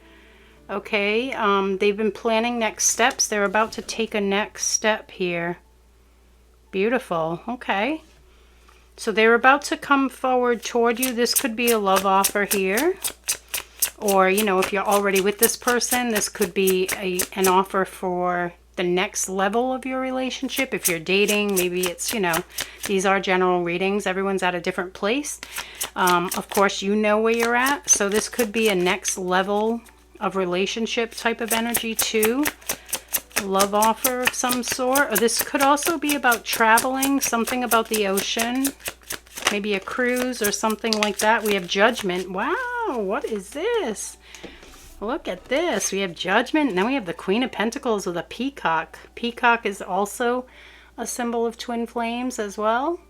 S1: Okay, they've been planning next steps. They're about to take a next step here. Beautiful. Okay. So they're about to come forward toward you. This could be a love offer here. Or, you know, if you're already with this person, this could be an offer for the next level of your relationship. If you're dating, maybe it's, you know, these are general readings. Everyone's at a different place. Of course, you know where you're at. So this could be a next level of relationship type of energy too. Love offer of some sort. Or this could also be about traveling, something about the ocean, maybe a cruise or something like that. We have Judgment. Wow, what is this? Look at this. We have Judgment, and then we have the Queen of Pentacles with a peacock. Peacock is also a symbol of twin flames as well.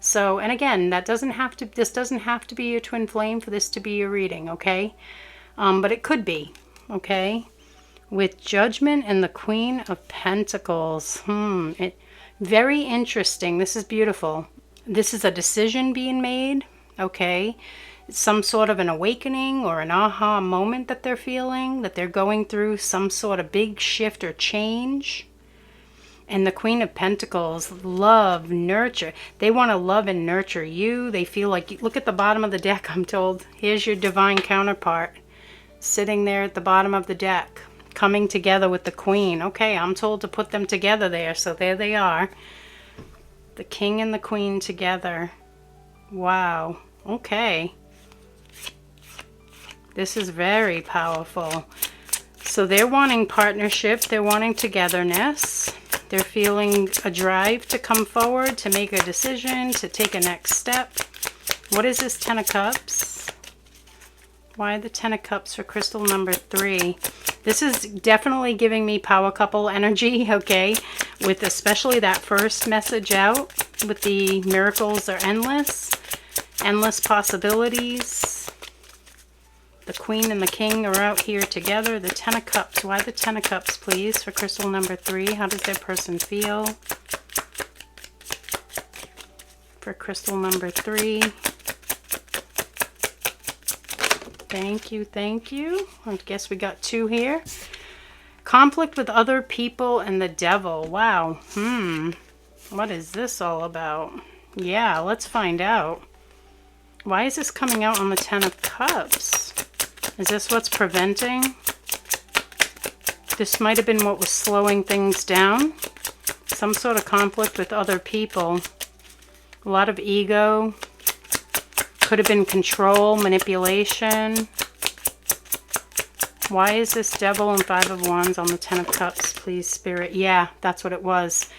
S1: So, and again, that doesn't have to, this doesn't have to be your twin flame for this to be your reading, okay? But it could be, okay? With Judgment and the Queen of Pentacles. Very interesting. This is beautiful. This is a decision being made, okay? Some sort of an awakening or an aha moment that they're feeling, that they're going through some sort of big shift or change. And the Queen of Pentacles, love, nurture. They want to love and nurture you. They feel like, look at the bottom of the deck, I'm told. Here's your divine counterpart sitting there at the bottom of the deck, coming together with the Queen. Okay, I'm told to put them together there, so there they are. The King and the Queen together. Wow. Okay. This is very powerful. So they're wanting partnership. They're wanting togetherness. They're feeling a drive to come forward, to make a decision, to take a next step. What is this 10 of Cups? Why the 10 of Cups for crystal number 3? This is definitely giving me power couple energy, okay? With especially that first message out, with the miracles are endless. Endless possibilities. The Queen and the King are out here together. The 10 of Cups. Why the 10 of Cups, please, for crystal number 3? How does their person feel? For crystal number 3. Thank you, thank you. I guess we got 2 here. Conflict with other people and the devil. Wow. What is this all about? Yeah, let's find out. Why is this coming out on the 10 of Cups? Is this what's preventing? This might have been what was slowing things down. Some sort of conflict with other people. A lot of ego. Could have been control, manipulation. Why is this Devil and 5 of Wands on the 10 of Cups, please, Spirit? Yeah, that's what it was.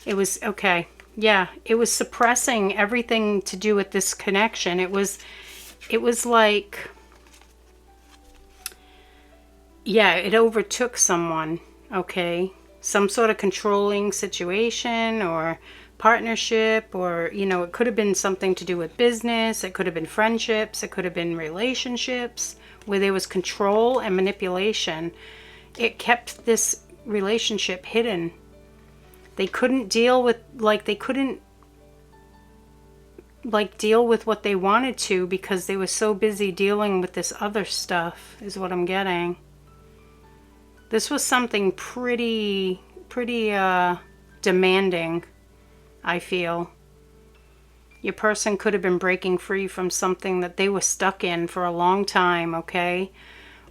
S1: It was, okay. Yeah, it was suppressing everything to do with this connection. It was like, yeah, it overtook someone, okay? Some sort of controlling situation or partnership, or, you know, it could have been something to do with business. It could have been friendships. It could have been relationships where there was control and manipulation. It kept this relationship hidden. They couldn't deal with, deal with what they wanted to because they were so busy dealing with this other stuff, is what I'm getting. This was something pretty demanding, I feel. Your person could have been breaking free from something that they were stuck in for a long time, okay?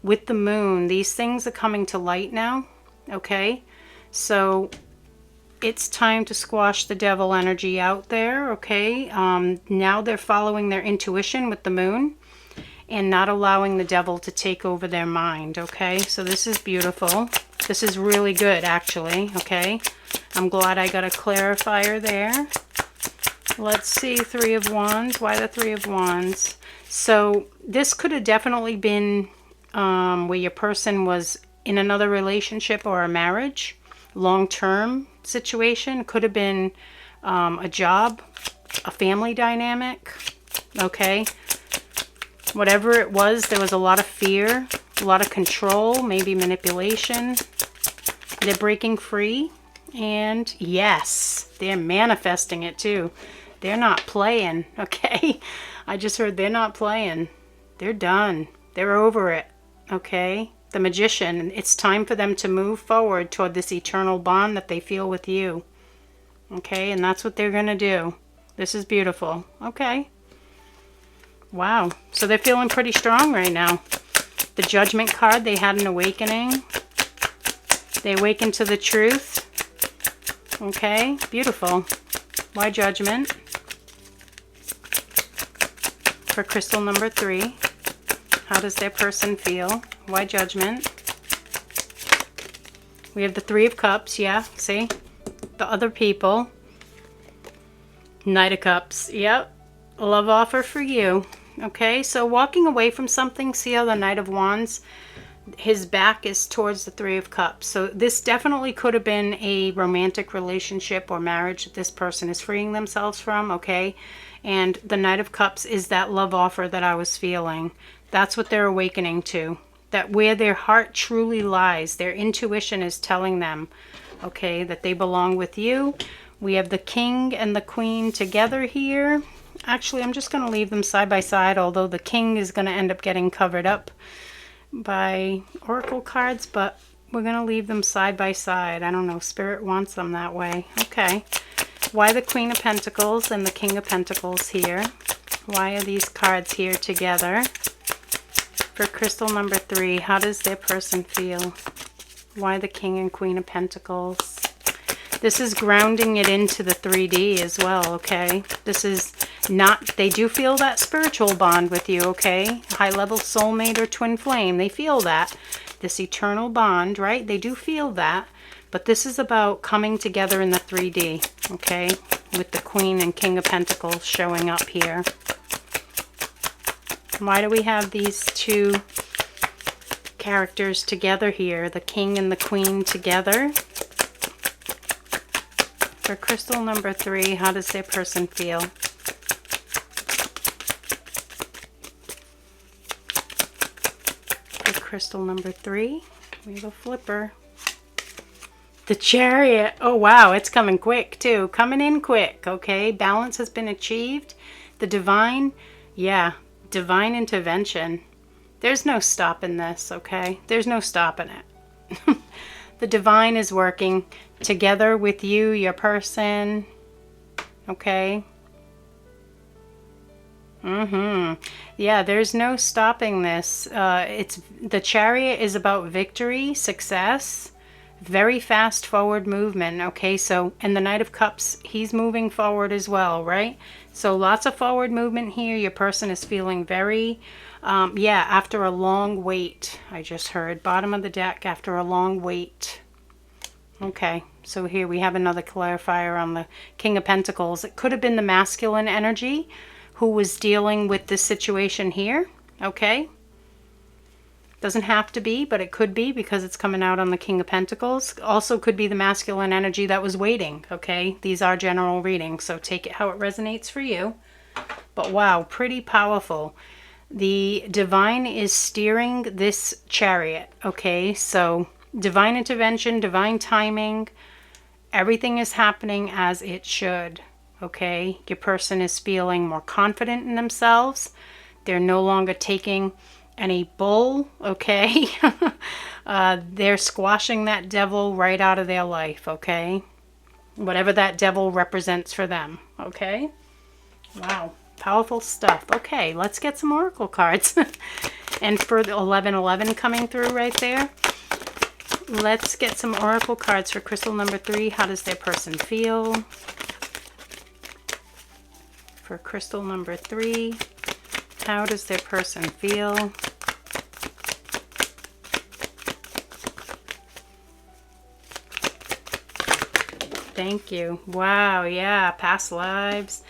S1: With the moon, these things are coming to light now, okay? So it's time to squash the devil energy out there, okay? Now they're following their intuition with the moon and not allowing the devil to take over their mind, okay? So this is beautiful. This is really good, actually, okay? I'm glad I got a clarifier there. Let's see, 3 of Wands. Why the 3 of Wands? So this could have definitely been where your person was in another relationship or a marriage, long-term situation. Could have been a job, a family dynamic, okay? Whatever it was, there was a lot of fear, a lot of control, maybe manipulation. They're breaking free, and yes, they're manifesting it too. They're not playing, okay? I just heard they're not playing. They're done. They're over it, okay? The Magician, it's time for them to move forward toward this eternal bond that they feel with you, okay? And that's what they're going to do. This is beautiful, okay? Wow. So they're feeling pretty strong right now. The Judgment card, they had an awakening. They awakened to the truth. Okay, beautiful. Why Judgment? For crystal number 3. How does their person feel? Why Judgment? We have the 3 of Cups, yeah, see? The other people. Knight of Cups, yep. Love offer for you. Okay, so walking away from something, see how the Knight of Wands, his back is towards the Three of Cups. So this definitely could have been a romantic relationship or marriage that this person is freeing themselves from, okay? And the Knight of Cups is that love offer that I was feeling. That's what they're awakening to. That where their heart truly lies, their intuition is telling them, okay, that they belong with you. We have the King and the Queen together here. Actually, I'm just going to leave them side by side, although the King is going to end up getting covered up by oracle cards, but we're going to leave them side by side. I don't know, Spirit wants them that way. Okay. Why the Queen of Pentacles and the King of Pentacles here? Why are these cards here together? For crystal number 3, how does their person feel? Why the King and Queen of Pentacles? This is grounding it into the 3D as well, okay? This is not, they do feel that spiritual bond with you, okay? High-level soulmate or twin flame, they feel that. This eternal bond, right? They do feel that. But this is about coming together in the 3D, okay? With the Queen and King of Pentacles showing up here. Why do we have these two characters together here? The King and the Queen together. For crystal number 3, how does their person feel? For crystal number 3, we have a flipper. The Chariot. Oh, wow. It's coming quick, too. Coming in quick, okay? Balance has been achieved. The Divine, yeah, Divine intervention. There's no stopping this, okay? There's no stopping it. The Divine is working together with you, your person, okay? Yeah, there's no stopping this. It's the Chariot is about victory, success, very fast forward movement, okay? So, and the Knight of Cups, he's moving forward as well, right? So lots of forward movement here. Your person is feeling very, yeah, after a long wait. I just heard bottom of the deck, after a long wait. Okay, so here we have another clarifier on the King of Pentacles. It could have been the masculine energy who was dealing with this situation here, okay? Doesn't have to be, but it could be because it's coming out on the King of Pentacles. Also could be the masculine energy that was waiting, okay? These are general readings, so take it how it resonates for you. But wow, pretty powerful. The Divine is steering this Chariot, okay? So divine intervention, divine timing, everything is happening as it should, okay? Your person is feeling more confident in themselves. They're no longer taking any bull, okay? They're squashing that devil right out of their life, okay? Whatever that devil represents for them, okay? Wow, powerful stuff. Okay, let's get some oracle cards. And for the 1111 coming through right there, let's get some oracle cards for crystal number 3. How does their person feel? For crystal number 3, how does their person feel? Thank you. Wow, yeah, past lives.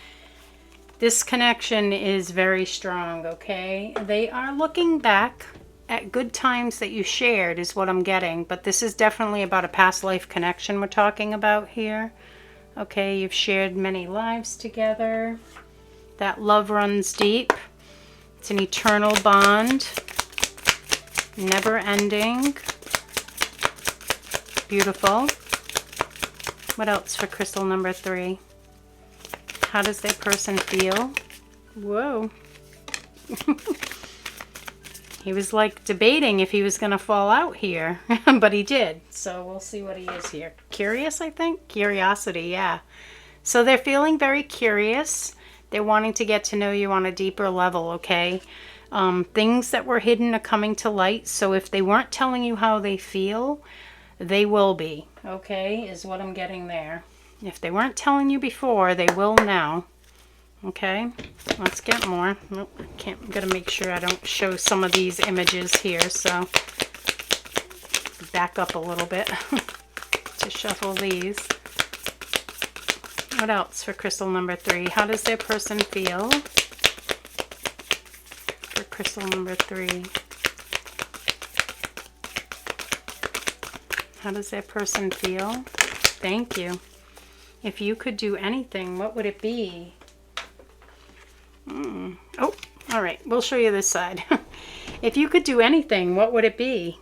S1: This connection is very strong, okay? They are looking back at good times that you shared is what I'm getting, but this is definitely about a past life connection we're talking about here. Okay, you've shared many lives together. That love runs deep. It's an eternal bond, never ending. Beautiful. What else for crystal number 3? How does their person feel? Whoa. He was like debating if he was going to fall out here, but he did. So we'll see what he is here. Curious, I think? Curiosity, yeah. So they're feeling very curious. They're wanting to get to know you on a deeper level, okay? Things that were hidden are coming to light. So if they weren't telling you how they feel, they will be, okay, is what I'm getting there. If they weren't telling you before, they will now. Okay, let's get more. Nope, I'm gonna make sure I don't show some of these images here, so back up a little bit to shuffle these. What else for crystal number 3? How does their person feel? For crystal number 3. How does that person feel? Thank you. If you could do anything, what would it be? Oh, all right. We'll show you this side. If you could do anything, what would it be?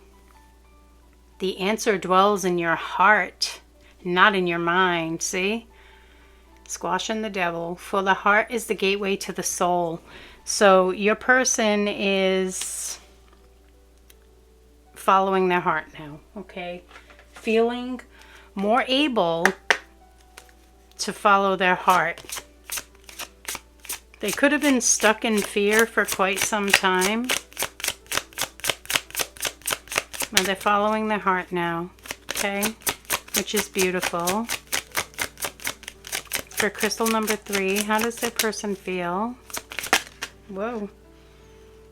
S1: The answer dwells in your heart, not in your mind. See? Squashing the devil. For the heart is the gateway to the soul. So your person is following their heart now, okay? Feeling more able to follow their heart. They could have been stuck in fear for quite some time. Now they're following their heart now, okay? Which is beautiful. For crystal number 3, how does their person feel? Whoa.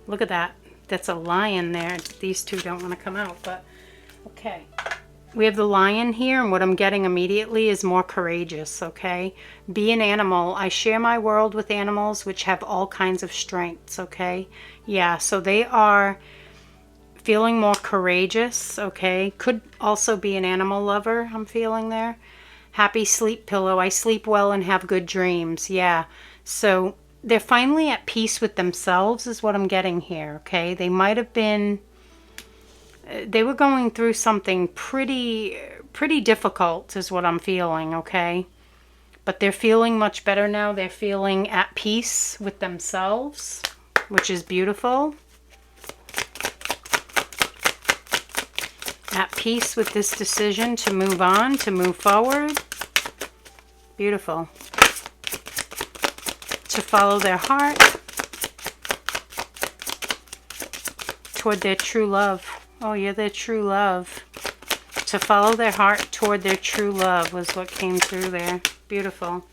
S1: Look at that. That's a lion there. These two don't want to come out, but okay. We have the lion here, and what I'm getting immediately is more courageous, okay? Be an animal. I share my world with animals which have all kinds of strengths, okay? Yeah, so they are feeling more courageous, okay? Could also be an animal lover, I'm feeling there. Happy sleep pillow. I sleep well and have good dreams. Yeah, so they're finally at peace with themselves is what I'm getting here, okay? They might have been... They were going through something pretty difficult is what I'm feeling, okay? But they're feeling much better now. They're feeling at peace with themselves, which is beautiful. At peace with this decision to move on, to move forward. Beautiful. To follow their heart toward their true love. Oh, you're their true love. To follow their heart toward their true love was what came through there. Beautiful.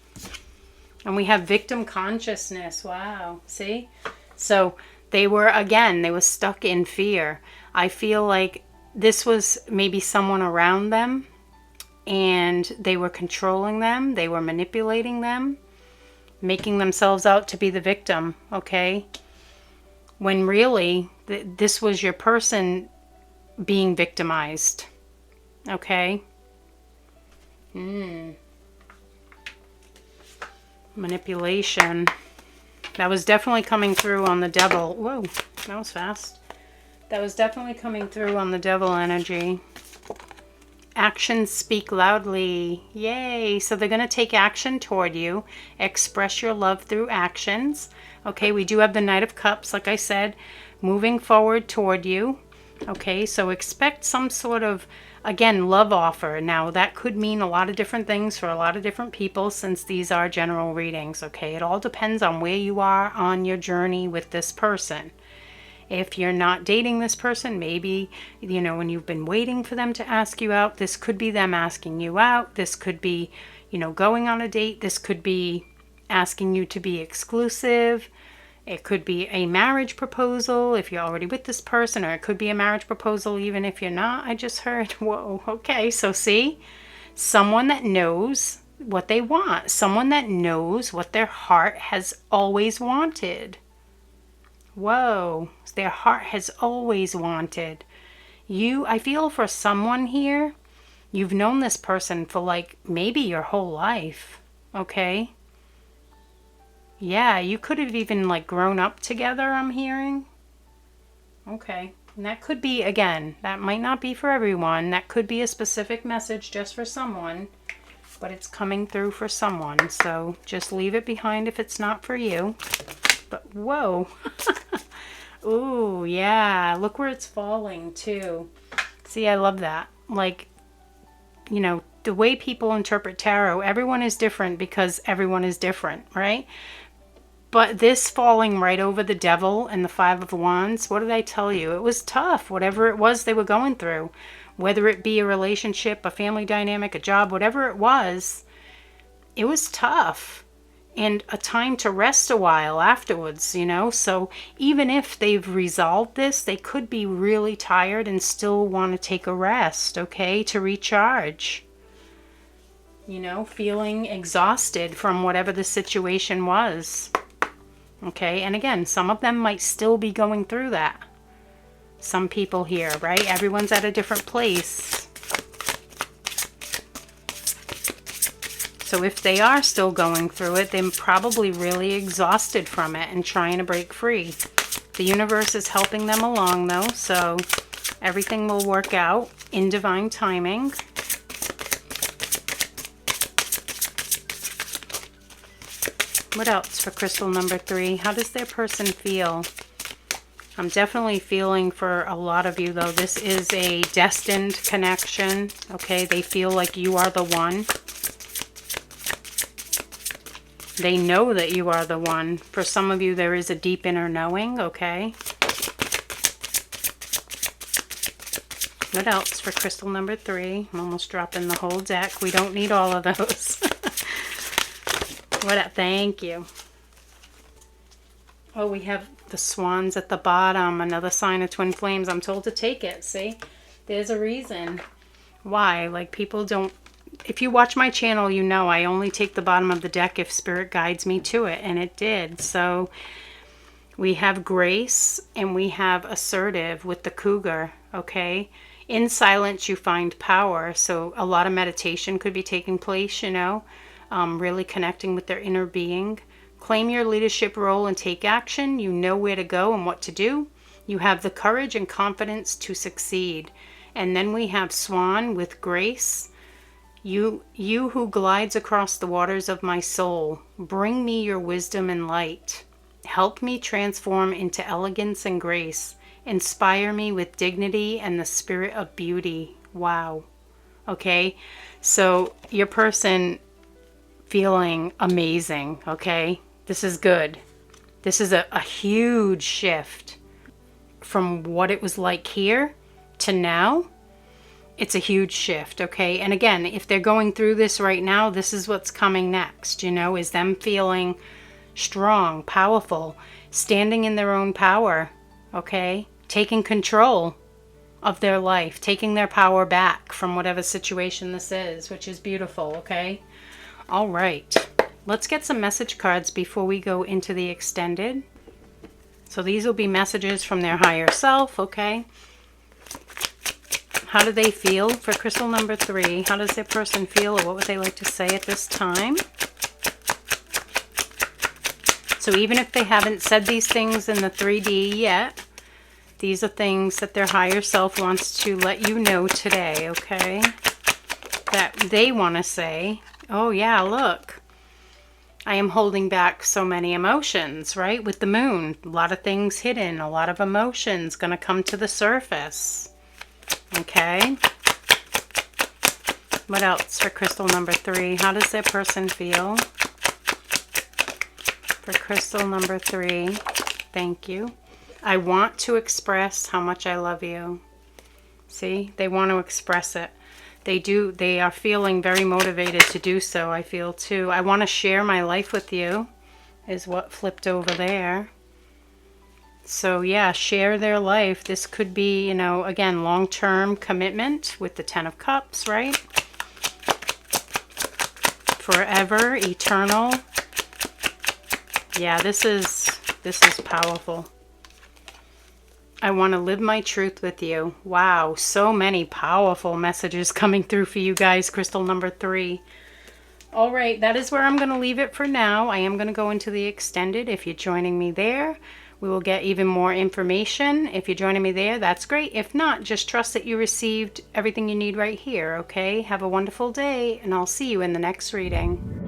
S1: And we have victim consciousness. Wow. See? So they were, again, they were stuck in fear. I feel like this was maybe someone around them and they were controlling them. They were manipulating them, making themselves out to be the victim, okay? When really, this was your person being victimized, okay? Manipulation. That was definitely coming through on the devil. Whoa, that was fast. That was definitely coming through on the devil energy. Actions speak loudly. Yay. So they're going to take action toward you. Express your love through actions. Okay, we do have the Knight of Cups, like I said, moving forward toward you. Okay, so expect some sort of, again, love offer. Now, that could mean a lot of different things for a lot of different people since these are general readings, okay? It all depends on where you are on your journey with this person. If you're not dating this person, maybe, you know, when you've been waiting for them to ask you out, this could be them asking you out. This could be, you know, going on a date. This could be asking you to be exclusive. It could be a marriage proposal if you're already with this person, or it could be a marriage proposal even if you're not. I just heard, whoa, okay. So see, someone that knows what they want, someone that knows what their heart has always wanted. Whoa, their heart has always wanted. I feel for someone here, you've known this person for like maybe your whole life, okay? Yeah, you could have even like grown up together, I'm hearing. Okay, and that could be, again, that might not be for everyone. That could be a specific message just for someone, but it's coming through for someone. So just leave it behind if it's not for you. But whoa. Ooh, yeah, look where it's falling too. See, I love that. Like, you know, the way people interpret tarot, everyone is different because everyone is different, right? But this falling right over the devil and the Five of Wands, what did I tell you? It was tough, whatever it was they were going through. Whether it be a relationship, a family dynamic, a job, whatever it was tough. And a time to rest a while afterwards, you know? So even if they've resolved this, they could be really tired and still want to take a rest, okay? To recharge. You know, feeling exhausted from whatever the situation was. Okay, and again, some of them might still be going through that. Some people here, right? Everyone's at a different place. So if they are still going through it, they're probably really exhausted from it and trying to break free. The universe is helping them along though, so everything will work out in divine timing. What else for crystal number 3? How does their person feel? I'm definitely feeling for a lot of you, though, this is a destined connection, okay? They feel like you are the one. They know that you are the one. For some of you, there is a deep inner knowing, okay? What else for crystal number 3? I'm almost dropping the whole deck. We don't need all of those. Thank you. Oh, we have the swans at the bottom. Another sign of twin flames. I'm told to take it. See? There's a reason why. Like, people don't... If you watch my channel, you know I only take the bottom of the deck if Spirit guides me to it. And it did. So, we have grace and we have assertive with the cougar. Okay? In silence, you find power. So, a lot of meditation could be taking place, you know. Really connecting with their inner being. Claim your leadership role and take action. You know where to go and what to do. You have the courage and confidence to succeed. And then we have Swan with grace. You who glides across the waters of my soul, bring me your wisdom and light. Help me transform into elegance and grace. Inspire me with dignity and the spirit of beauty. Wow. Okay, so your person feeling amazing, okay? This is good. This is a huge shift from what it was like here to now. It's a huge shift, okay? And again, if they're going through this right now, this is what's coming next, you know, is them feeling strong, powerful, standing in their own power, okay? Taking control of their life, taking their power back from whatever situation this is, which is beautiful, okay? All right, let's get some message cards before we go into the extended. So these will be messages from their higher self, okay? How do they feel for crystal number 3? How does their person feel, or what would they like to say at this time? So even if they haven't said these things in the 3D yet, these are things that their higher self wants to let you know today, okay? That they want to say. Oh yeah, look, I am holding back so many emotions, right? With the moon, a lot of things hidden, a lot of emotions going to come to the surface. Okay. What else for crystal number 3? How does their person feel? For crystal number 3, thank you. I want to express how much I love you. See, they want to express it. They do. They are feeling very motivated to do so, I feel too. I want to share my life with you is what flipped over there. So yeah, share their life. This could be, you know, again, long-term commitment with the 10 of Cups, right? Forever, eternal. Yeah, this is powerful. I want to live my truth with you. Wow, so many powerful messages coming through for you guys, crystal number 3. All right, that is where I'm going to leave it for now. I am going to go into the extended. If you're joining me there, we will get even more information. If you're joining me there, that's great. If not, just trust that you received everything you need right here, okay? Have a wonderful day, and I'll see you in the next reading.